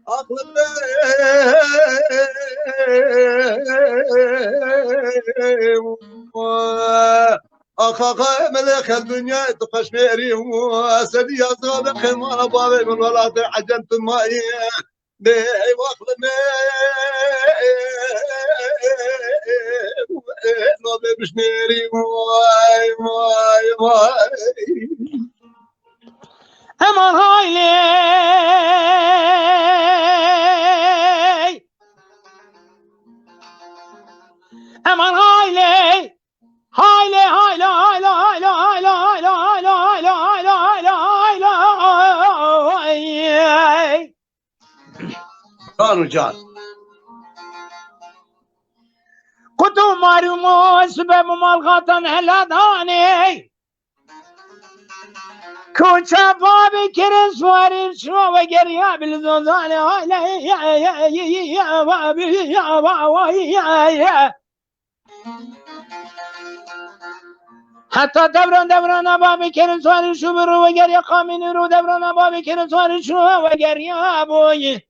Aklımda أخاك ملك الدنيا تقش ميري وأسدي يصغى بخيمان بابي من ولاد عجنت الماء بي واخلنا نوبي مش ميري واي واي واي أمان هايلي أمان هايلي هايلي هايلي هايلي هايلي هايلي هايلي هايلي هايلي هايلي هايلي كانوا جان كنتو ماريمو سبب مالغاطن هلا داني كنت بابي كرن سواري شو وقريا بالزوزاني هايلي يا بابي يا بابي يا حتى دوران بابي كرن سواري شو برو وقريا قامين رو دوران بابي كرن سواري شو وقريا بوي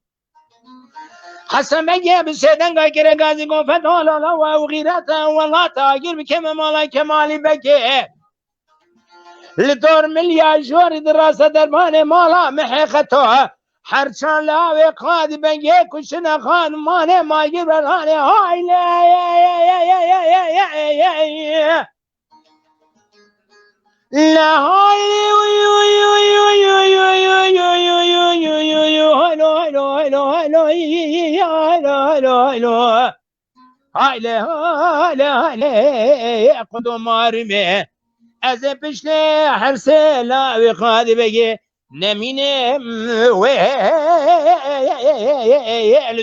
حسن بگه بسیدن قاکر گازی گفت حالا و غیرتا والله تاگیر بکم مالا کمالی بگه لدور مليار جور دراسة درمان مالا محقتها حرشان لاوي قادي بنجي كشنا خان ماني ما يجيب الهاني هاي لا لا هاي هاي قدوم عارمي از پشت حرس لاوی قادی بگی نمینه ویل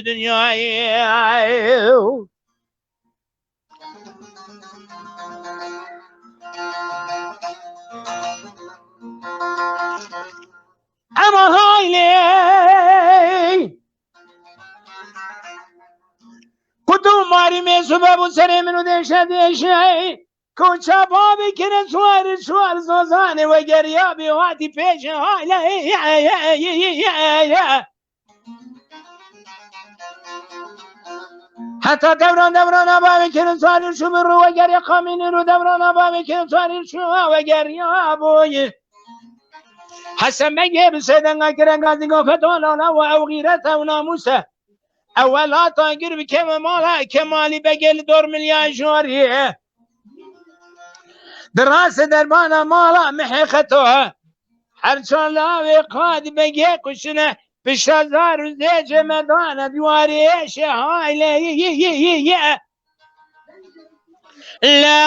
دنیای اما هایلی کدوم ماری می سبب سر منو دشت دشت کوچا بابی کنه سوار زوزانه و گریا بیواتی پیش حالا حتی دوران بابی کنه سوار شو برو و گریا قامین رو دوران بابی کنه سوار شو و گریا بوی حسن بگه بسیدن قاکر گازی گفت حالا و غیرت و ناموسه اولا تاگیر بکم مالا کمالی بگل 2 میلیون جوریه دراسة دربانا مالا محقتها حرشان لاوي قادي بقي كشنا بشازار وزيج مدانا دواري ايش هاي لا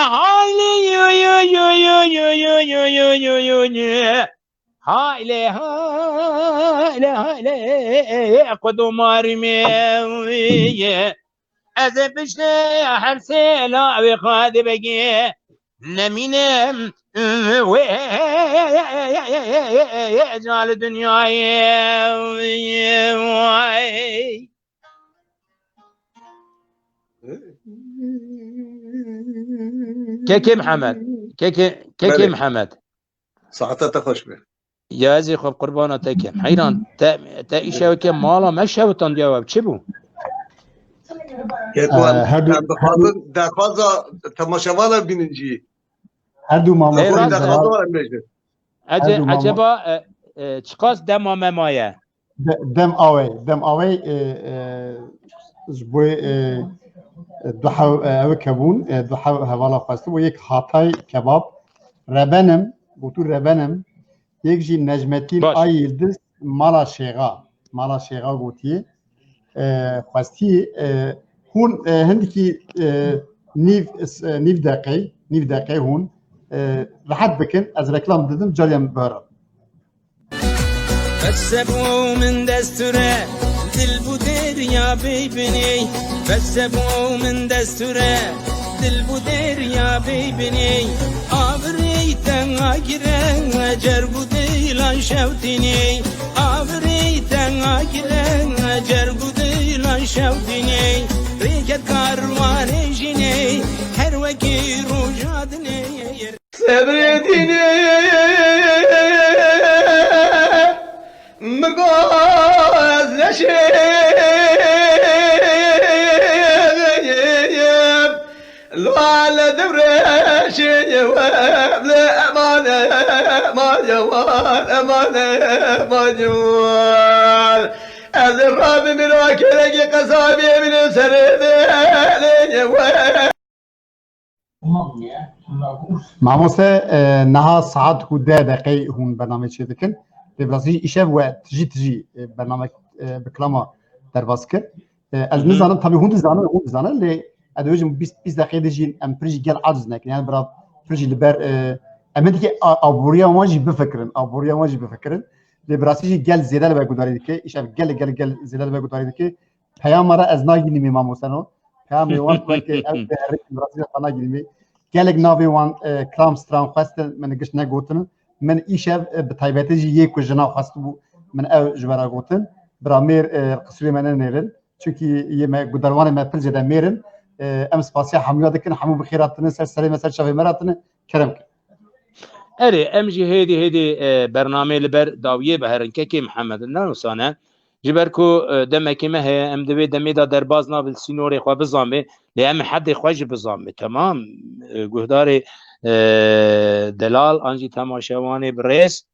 هاي هاي قدوم مارمي ازي بشنا حرسي لاوي قادي بقي نمینم ویجال دنیای كيكي محمد كيكي محمد صحتك خوش به يا زي خب قربانتك حيران تا ايشا وكي مالا ما شاوتان جواب چه بو دخوازا تماشاوالا بیننجی هر دو مامو عجبا چقاس دم مامایه دم آوی جبوی دو حو کبون دو حو هوالا خواسته و یک هاتای کباب ربنم بوتو ربنم یک جی نجمتین باش. آی یلدز مالا شیغا گوتیه خواستی هون هندکی نیف دقیقه هون راحت بکن از رکلام دادم جاریم بهرم فسبوا من دستوره دل بو دریا ببینی فسبوا من دستوره دل بو دریا ببینی آبری تنگیره جر بو دیلان شوتینی آبری تنگیره جر بو دیلان شوتینی ریکت کاروانه جینی هر وکی رو جادنی سبردینی مقاز نشيب لو على دبرش لا أمانة ما جوال أمانة ما جوال الراب من وكلك قصابي من سرد ماموسه نها ساعت کو 10 دقیقه هون برنامه چه دکن براسي إشاف وتجي برنامج بكلامه درباس كر از نزانم طبعا هون زانه اللي ادوجم 20 دقيقه دجين ام بريج قال عجز نك يعني برا بريج لبر امدي ابوريا واجي بفكرن لبراسي قال زياده لبا قداري دك إشاف قال زياده لبا قداري دك پیام مرا از ناگی نمی ماموسانو پیام وان وقت از براسي قنا گیمی قالك نافي وان كلام سترام خاست من قش نگوتن من إيشاف بتايباتي يك وجنا خاصو من أو جبرا قوتن برامير قصري من نيرن چونكي يما قدروان ما بلجة دا ميرن أمس باسيا حميا دكن حمو بخيراتنا سر سري مسار شافي مراتنا كرمك اري امجي هيدي برنامج لبر داويه بهرن كي محمد نانوسانه جبركو دمكي ما هي ام دبي دمي دا دربازنا بالسينوري خو بزامي لام حد خوج بزامي تمام گهداري دلال انجي تماشاواني بريس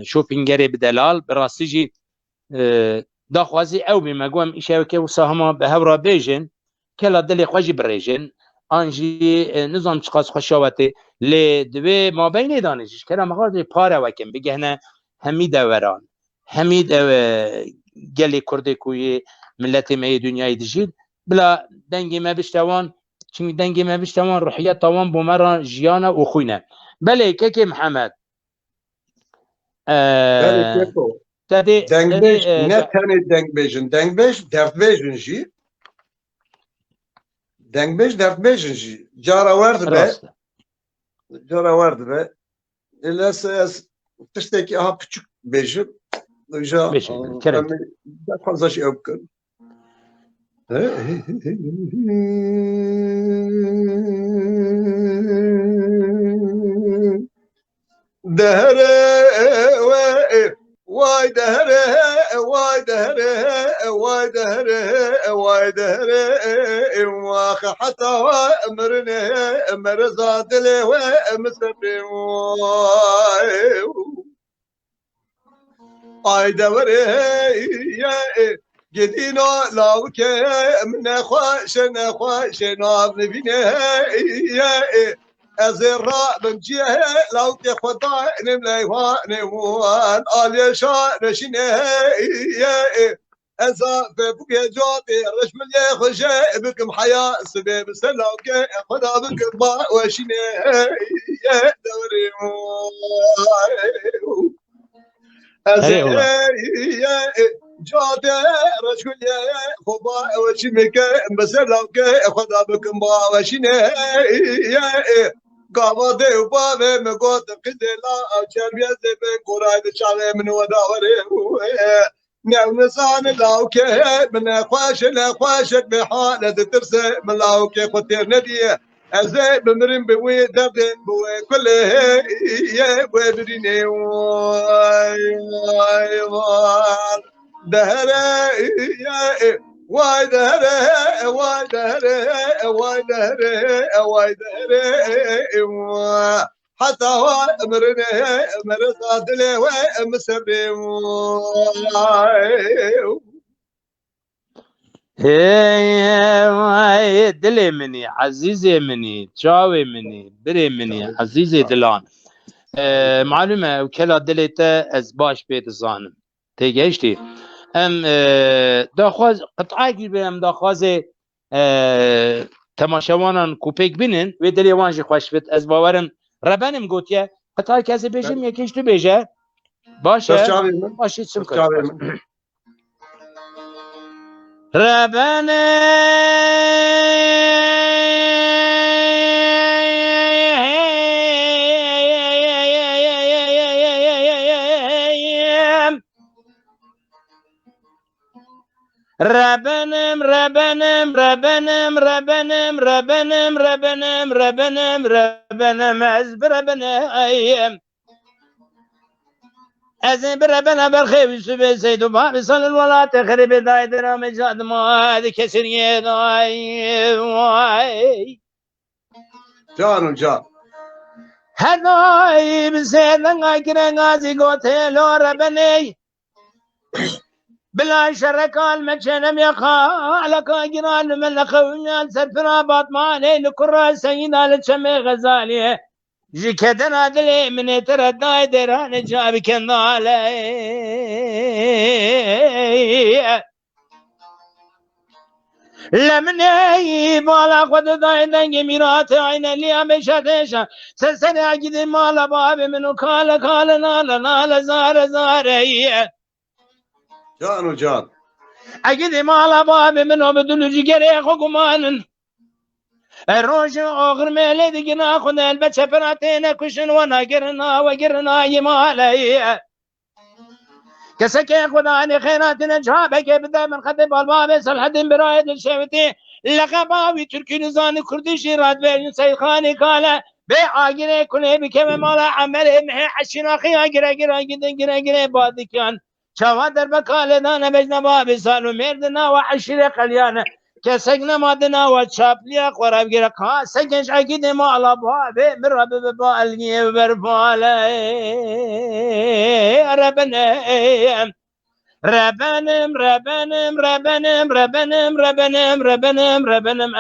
شوپینگری بدلال براسيجي داخوازي او بمقوم إشاوكي وساهما بهورا بيجن كلا دلي خواجي بريجن انجي نظام تشخاص خشاوتي لدوي ما بين دانشش كلا مغارد پارا وكم بگهنا همي دوران همي قلي كردي كوي ملتي مي دنياي دجيل بلا دنگي ما بشتوان چون دنگي ما بشتوان روحيات طوان بومرا جيانا وخوينا بلي كيكي محمد تدي دنگبش نه تنه دنگبش دردبیجن جی دنگبش دردبیجن جی جارا ورد به الاس تشتكي küçük bejim ja da fazla şey yapın دهره واي دهره واي دهره واي دهره واي دهره واخ حتى امرنا مرزاد له ومسبي واي دهره يا جدينا لاوك من خوش ناب نبينا يا أزرع من جهة لو تخطى نملي وان على شان شنيه أزا بك جوتي رشم اللي خشى بكم حياة سبب سلوك خدا بك با وشنيه دوري أزرع جوتي رشم اللي خبا وشمك بسلوك خدا بكم با وشنيه قامده وبابه مقود قدلا او تربيه زي قرايد شاغي من وداوري نعم نسان لاوكي من خواشك بحالة ترسي من لاوكي خطير نديه ازاي بمرين بوي دردين بوي كله يا بدريني واي دهره يا واي دهره واي دهره واي دهره واي دهره حتى هو امرنا مرصاد له ومسبي هی دل منی عزیز منی چاوی منی بری منی عزیز دلان معلومه کلا دلت از باش بیت زانم تیگشتی ام داخواز قطعه گیر بیم داخواز تماشاوانان کوپیک بینن و دلی وانجی خوش بید از باورم ربنم گوتیه قطعه کسی بیشم یکیش تو بیشه باشه باشه چم کنم ربنا ربنم ربنم ربنم ربنم ربنم ربنم ربنم ربنم از بربنا از بربنا برخی سبه سید و باب صلی الولات خرب دای درام جاد ما کسر دای جانم جان هدای بسیدن اکره غازی گوته لو ربنی بلا شركال مجنم يخالك جنان من خويا سفرا باطماني لكرة سيدنا لشمي غزالي جكدنا دلي من ترداي دران جابك النالي لمني بالا خد دايدن ميرات عين اللي امشتش سسني اجد مال باب منو كال نال زار زاري جانو جان اجد مال باب منو بدون جگري حكمان الروج اخر ميلي دقنا خد البچه فراتين كشن وقرنا يمالي كسكي خداني خيراتنا جابك بدا من خطب الباب سلحدين برايد الشوتي لقباوي تركي نزاني كردشي راد بين سيخاني قال بعاقري كله بكم مالا عمله محي حشناخي اقرا بادكان شوادر بكال دانا بجنا باب سالو مردنا وحشري قليانا كسقنا مادنا وشابليا قرب غير كاسكش اكيد مالا باب مرب بالغي برفالي ربنا ربنم ربنم ربنم ربنم ربنم ربنم ربنم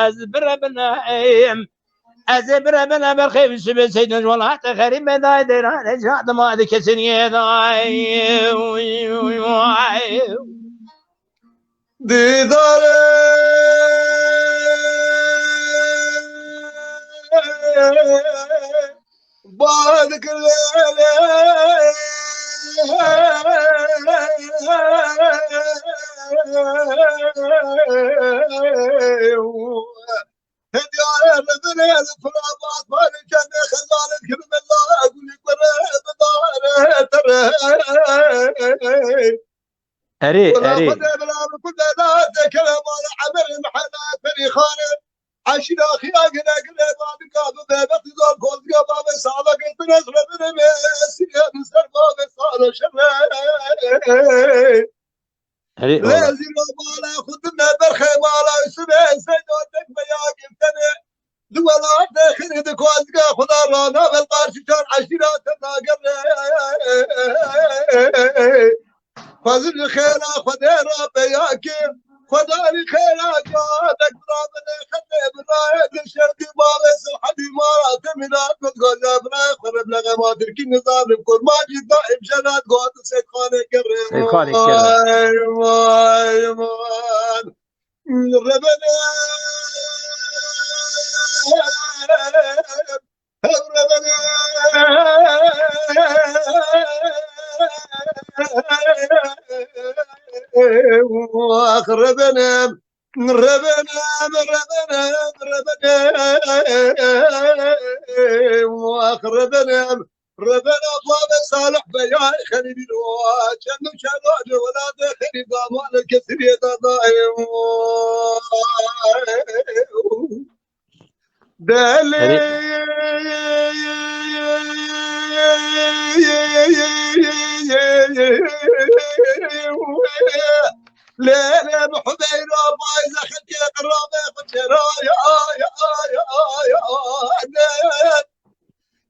از بربنا بالخير سبي سيدنا والله غريب داي دران جاد ما ذيك سنيه داي دیدار بعد كل هديار الدنيا الفرابات ما كان خلالك من الله اقول لك بدار ترى اري ولا خذ بلا كل ذات كلام على عمل محلات فريخانه عشنا خياق نقل بعد كاب بابت دور كل باب صادق تنزل من مسيا نسر باب صار شر لازم مالا خدنا برخي مالا سبع سيدك بياك تني دولا داخل دكوازك خدا رانا بالقارش كان عشرات الناقر فضل خير خديرا بياكي خداني خير جادك برامنا خلي برايد الشرقي مالس الحدي مالات منات متقول براي خرب لغا ما تركي نظام بكل ما جيت دائم جنات قوات سيد خاني كرم ربنا ربنا ربنا طاب صالح بيا خليل وجنو شانو ولا دخل ضمان الكثير ضايم لا بحبير بايز خدي قرابه خجرا يا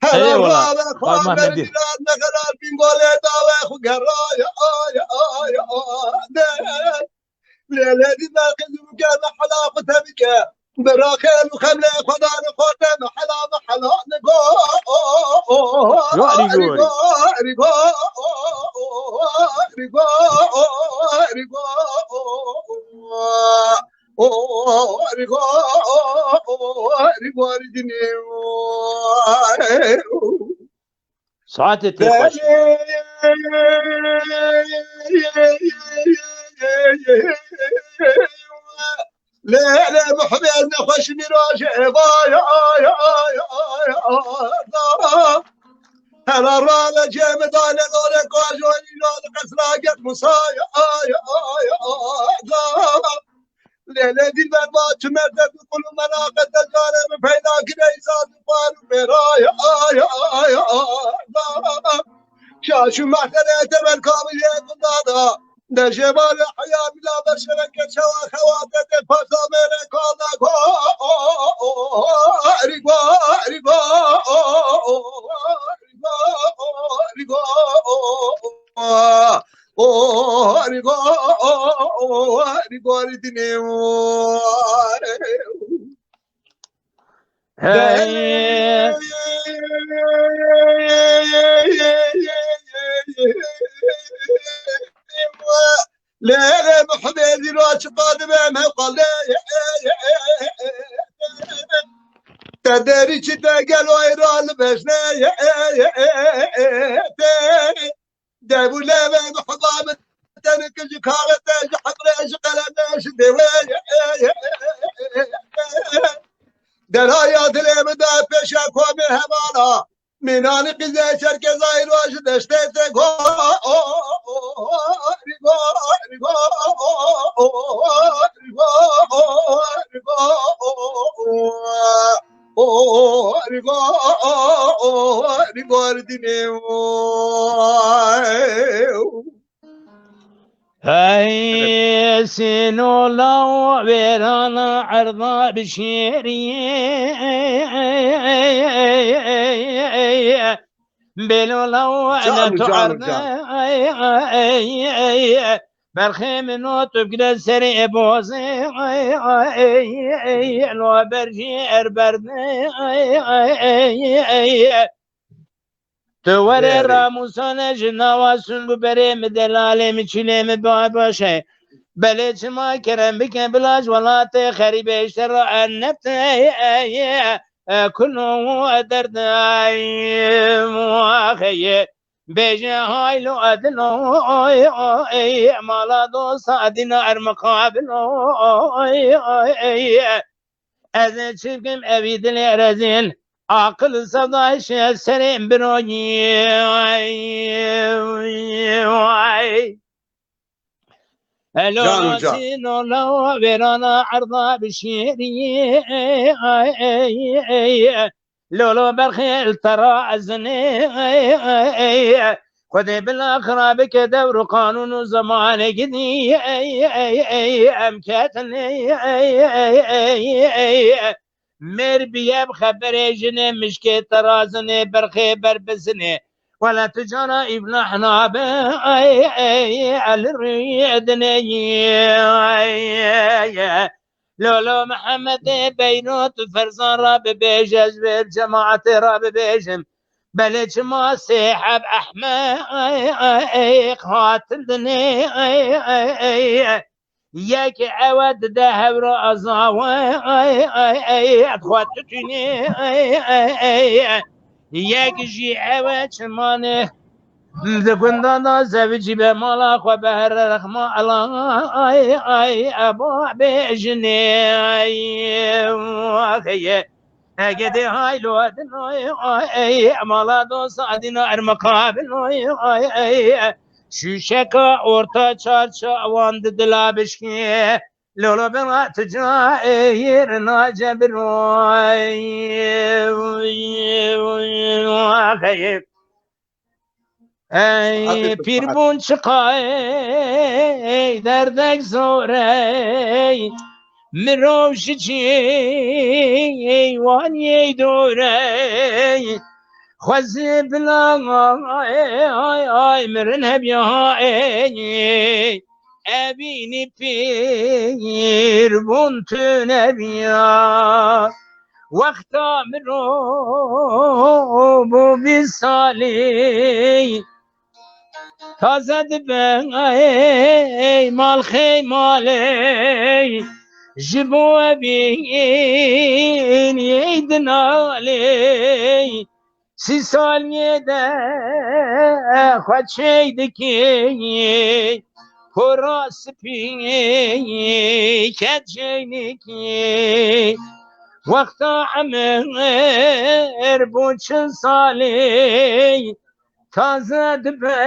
هلا والله خاف من الجيران نغرال بين قولي داوي خجرا يا ليلتي باقي وكان حلاقتها بك براخيل وخملة خضار خورتها محلا محلا نقو ريقو ريقو ريقو ريقو ريقو ريقو ريدني ساعت تخوش لا لا محمد نخش مراجع هلا الرانا جامد على دور قاجوني لون قسراقة مصايا ليلة دي البربات تمدد كل مناقة الجانب فينا كده يساد فار برايا شاشو محترية من كامل يقضانا ده جمال الحياة بلا بشرك شوا خواتك الفرصة من كونك ريقو ريقو ريقو ريقو ريقو ريدني لا لا محمد روش قادم ما قال تدري كده قالوا يرال بسنا دابو لا محضام تنك جكارة حضر قلنا شدوي درايا دلم دا بشاكو مهمانا منان قزا شرك زاير واجد اشتيتك هاي سينو لو بيرانا عرضا بشيري بلو لو انا تعرضا برخي منو تبقى سري بوزي لو برجي اربرني توري راموسان جنواسون ببري مدلالي مچلي مباباشي بلش ما كرم بك بلاج ولا خريب اشترى النفط كله درد مواخي بيجي هاي لو ادلو مالا دو صادنا ارمقابل اذن شبكم ابيد الارزين عقل صداش سرين بروجي لو نسينو لو بيرانا عرضا بشيري لولو برخيل ترى أزني خذي بالآخرة بك دور قانون زمان قدي أمكاتني مر بيا بخبر جني مشكي ترازني برخي بربزني ولا تجانا ابن حناب على الريدني لولو محمد بينوت فرزان راب بيجز بالجماعة راب بيجم بلج ما سيحب أحمد قاتلني ياك عود دهب رأزاوي أخواتتني ياك جي عود شماني ذكندنا زوجي بمالا خبر رحمة الله أبو بيجني أجدي هاي لودنا مالا دوس عدنا المقابل شو شكا أورتا شارشا واند دلابشكي لولو بنا تجاير ناجبروي ای پیر بون چقای دردک زوری مروش چی وانی دوری خوزی بلا آی مرن هبیا ابینی پیر بون تو نبیا وقتا مرو بو بی سالی تازه دبن ای مال خیمالی جبو بین ییدنالی 30 سالیه ده خود شیدکی پراس پی کت جینکی وقتا عمر بود 40 سالی تازه دبه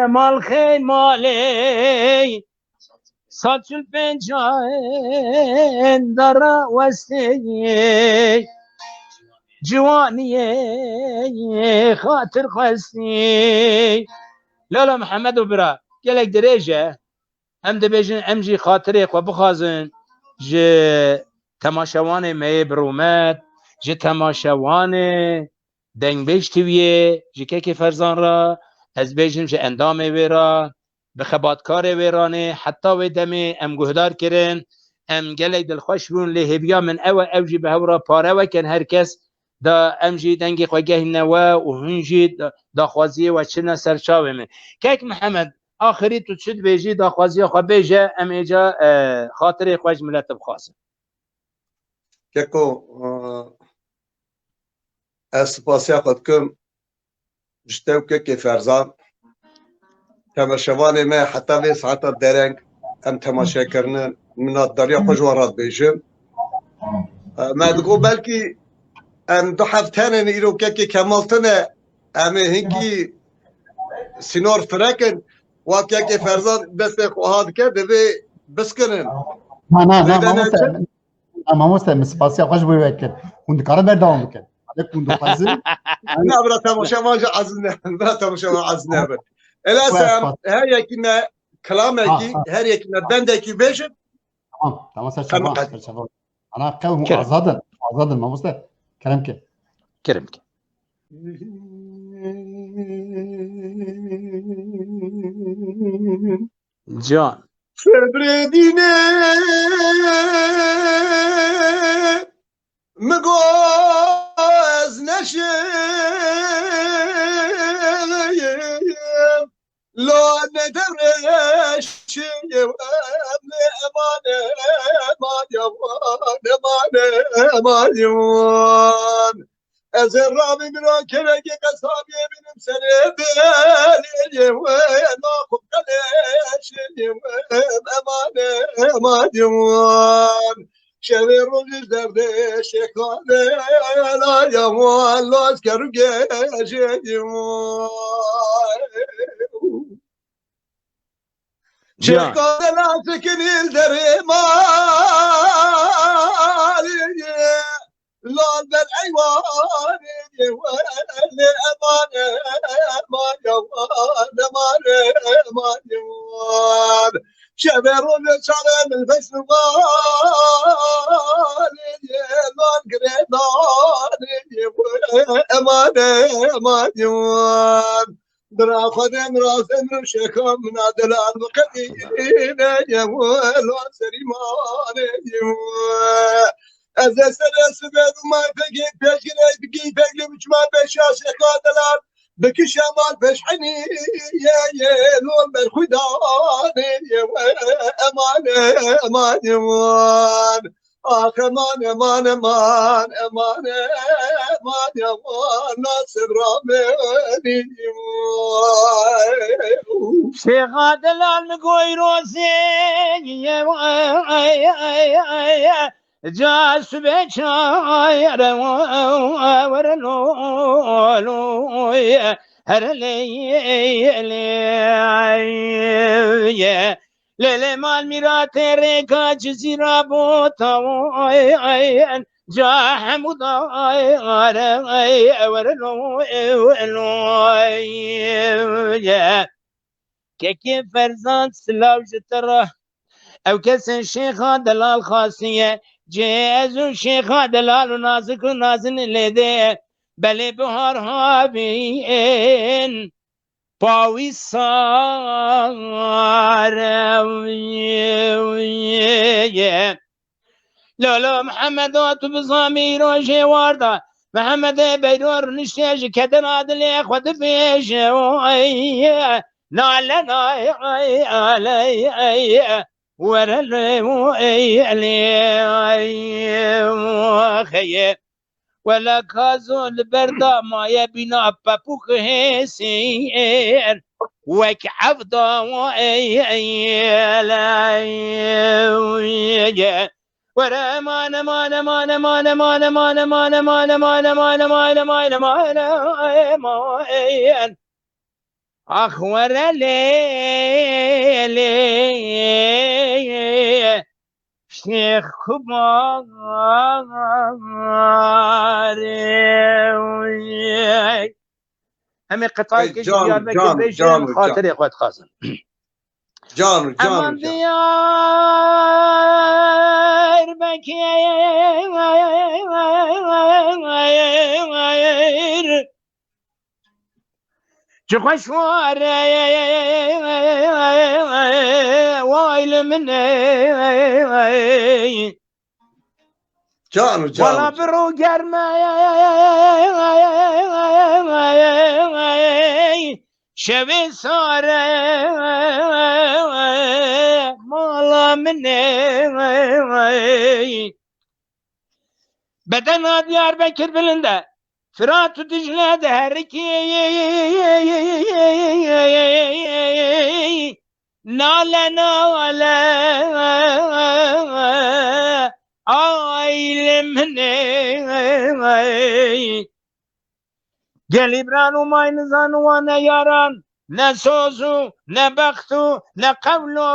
مال خیمالی 150 داره وستی جوانیه خاطر خواستی لالا محمد و برا گلک دریجه هم دبیجن ام جی خاطره خو بخوازن جه تماشاوان می برومت جه تماشاوان دنگ بیش تیویه جه که فرزان را از بیجن جه اندام ویرا بخباتکار ویرانه حتی و دمی ام گهدار کرن ام گلک دلخوش بون لهبیا من او جی به هورا پاره وکن هر کس دا ام جی دنگی خوگه نوا و هنجی دا خوازیه و چنه سرچاوه من که محمد آخری تو چد بیجی دا خوازیه خو بیجه ام ایجا خاطر خوش ملت بخواسه که از سپاسی خود کم جتو که فرزان تماشاوان ما حتی به ساعت درنگ ام تماشا کردن من دریا خوش وراد بیجم ما دقو بلکی ام دو هفتانه نیرو که کمالتنه ام هنگی سینور فرکن و که فرزان بس خواهد که دوی بسکنن نه ماموسته سپاسی خوش بوی وکر خوند کارا بردام بکن خوند خوازی نه برا تماشاوان عزیز نه برا تماشاوان عزیز نه بر الاسم هر یکی نه کلام یکی هر یکی نه بند یکی بیشن تمام سرچوان انا قلب آزادن ماموسته کرم که جان صبر دینه مگوز نشه لا ندرش امان از رابی برا کرگی قصابی بینم سنه بلیه و ناخب قلش امان شوی روزش درده شکانه لا یمان لاز کرو گشه شکانه لا سکنیل در مالیه لال بر ایوانه ولی امان شبه رو نشانه من فشل مالیه لال گردانه امان درا خودم رازم رو شکم نادلال مقدینه یمولان سریمانه از سر سبب ما فقی پیشگیری بگی فقی بچمان بشاش قادلار بکش مال بشحنی یه لون بر خدانه امان آخ امان ناصر رامنی شیخ دلال نگوی روزی جاس بچای ورنو لیلی مال میرات ریکا جزیرا بوتا جا حمودا ورنو که فرزان سلاو جتره او کسن شیخا دلال خاصیه جازو شیخا دلال و نازک و نازن لیده بله بهار ها بین باوی سارویه لالا محمد تو بزامی روژه وارده محمد بیرور نشتیج کدن عدلی خود پیش نالنا علی ورل ولا كازو البردا ما يبينا بابوك هسير وك عفضا ورا مانا مانا مانا مانا مانا مانا مانا مانا مانا مانا مانا مانا مانا اخ ورا ليلي شيخ كبار همه قطعی که دیار بکن بشن خاطر اخوات خازن جان امان دیار بکر چه خوشوار وایل منی جان والا برو گرمه شوی ساره مالا منی بدن دیار بکر بلنده فرات و دجله دهرکی ناله ناله آیل منی گلی برانو مای نزانو و نیاران نه سوزو نه بختو نه قولو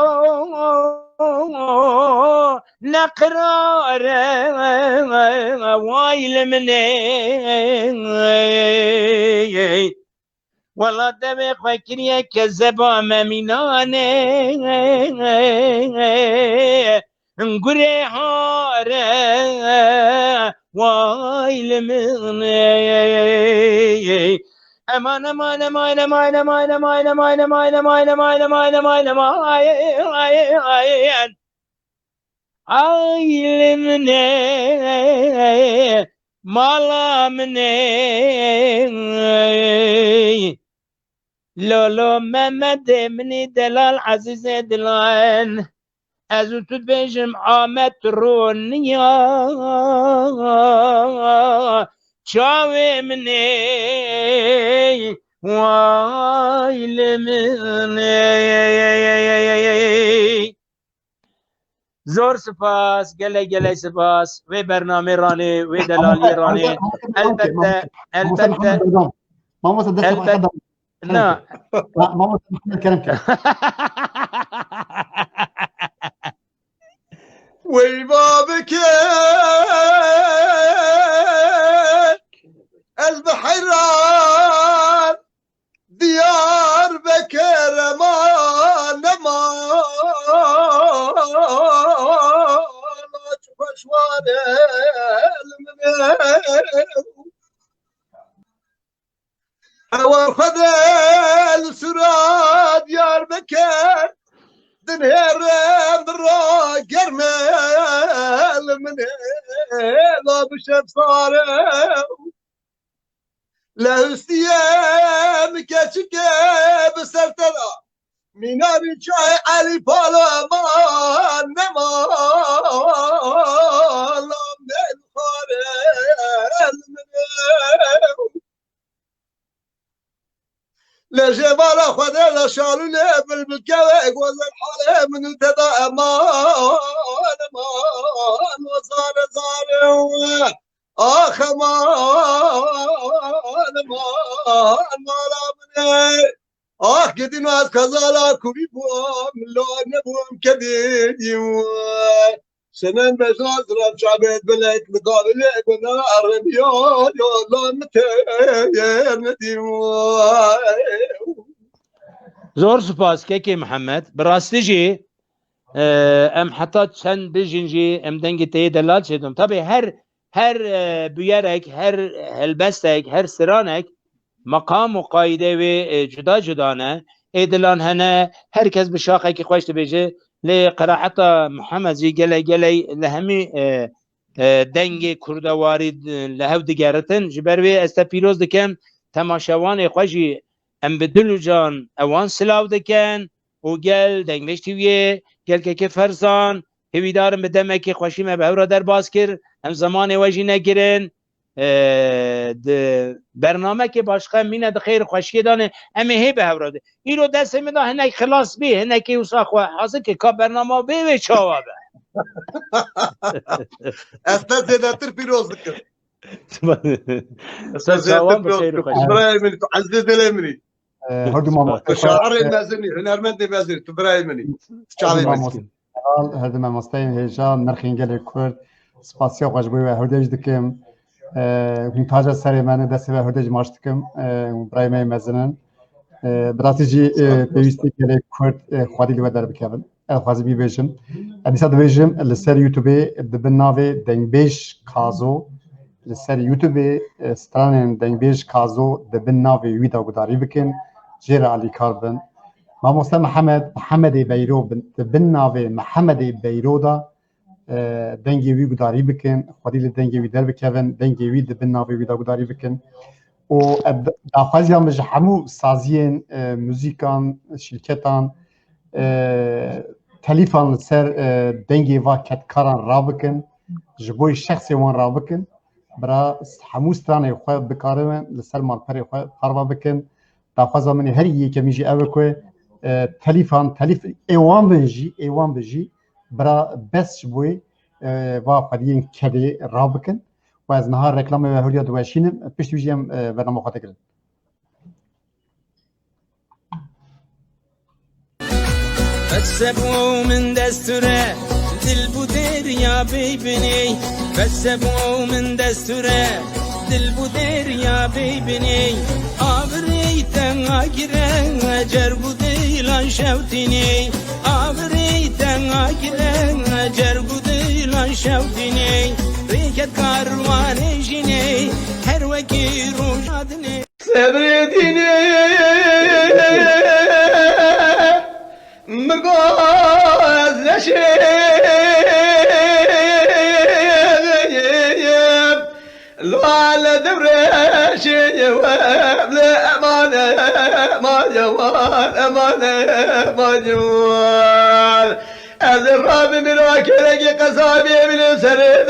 نه قرار وایل منی والله دمي خوكريا كذبا مميناني نقري هارا وايل مني امان امان امان امان امان امان امان امان امان امان امان امان امان آيل مني مالا مني لولو محمد مني دلال عزيز دلان ازو تبجم آمد رونيا چاوي مني وايل مني زور سپاس گله گله سپاس و برنامه رانه و دلالی رانه البته ما مصدق نه ما مصدق كلام ويبابك البحيران ديار بكر ما فشوان وخذ السراد ديار بكر دنهر برا قرمل من لا بشف صاره لا استيام كاتشك بسرتنا مينار شاي علي بالا ما نما لا من خارل من لا جبال خذ لا شالو لا بالكواك ولا الحاله من تدا ما وصار اخ ما لا من قد ناس كزالا كوبي بوم لا نبوم كدي سنن بزاز رب شعبت بلك مقابل بنا الربيان يا لا متير ندي زور سپاس که محمد براستی جی ام حتی چند بجین جی ام دنگی تی دلال شدم طبعا هر بیارک هر هلبستک هر سرانک مقام و قایده و جدا جدا نه ایدلان هنه herkes bir şaxeki خوش dibêje lê qiraeta Mihemed jî gelek li hemî dengê kurdewarî li hev digeritin ji ber wê ez te pîroz dikim temaşewanê xwe jî em bi dil û can ewan silav dikin û gel dengbêj tîviyê gelkekî ferzan hêvîdarin bi demekî xweşî me bi hewra derbas kir em zamanê we jî negirin bernamekê başka mîne di xêr xweşiyê danê em ê hê bi hewra de îro destê min da hinek xilas bê hinekê wisa xwe hazir ke ka bernama bê wê çawa be Ez te zêdetir pîroz dikim. Ez te çawan zêdetir bi pîroz xêr dikim. xweşî Birayê min, tu ezî dilê minî. هردو مامۆستا Tu şairê mezînî, hunermendê mezînî, tu birayê minî. Tu çavê minî. هردو مامۆستای هێژا نرخین gelê Kurd spasiya xweş bûye ve hurdej dikim hûn taca serê me destê ve hurdej maş dikim birayê me mezinin bi rastî jî pêwîstî gelê Kurd xwedî li we derbikevin ew xwazî bîbêjim dîsa dibêjim li ser YouTubeê dibin navê dengbêj kazo li ser YouTubeê stranên dengbêj kazo dibin navê wî de gudarî bikin jê re alîkar bin Mamoste Mehemedê Beyro dibin navê Mehemedê Beyro da dengê wî gudarî bikin xwedî li dengê wî derbikevin dengê wî dibin navê wî de gudarî bikin û daxwaziya min ji hemû saziyên muzîkan şîrketan telîfan li ser dengê va ketkaran rabikin ji bo şexsê wan rabikin bira hemû stranê xwe bikarin li ser malperê xwe parva bikin daxwaza min herî yekemî jî ew e ku telîf êwan bin jî bira bes ji bo va xwediyên kedê rabikin و از نهار reklamê ve hûriya diweşînim piştî jî em bername xwe tekirin بسبو من دستوره دل بو دریا ببینی بسبو من دستوره دل بو دریا ببینی آبری تنها گیرن اجر بو دیلان شوتینی آبری تنها گیرن اجر بو دیلان شوتینی ریکت کاروانه جینی هر وکی روشادنی Sabredini مقازنشيب لو على دبرشي وابلا أمانة ما جوال أمانة ما جوال الراب من وكلك قصابي من سرد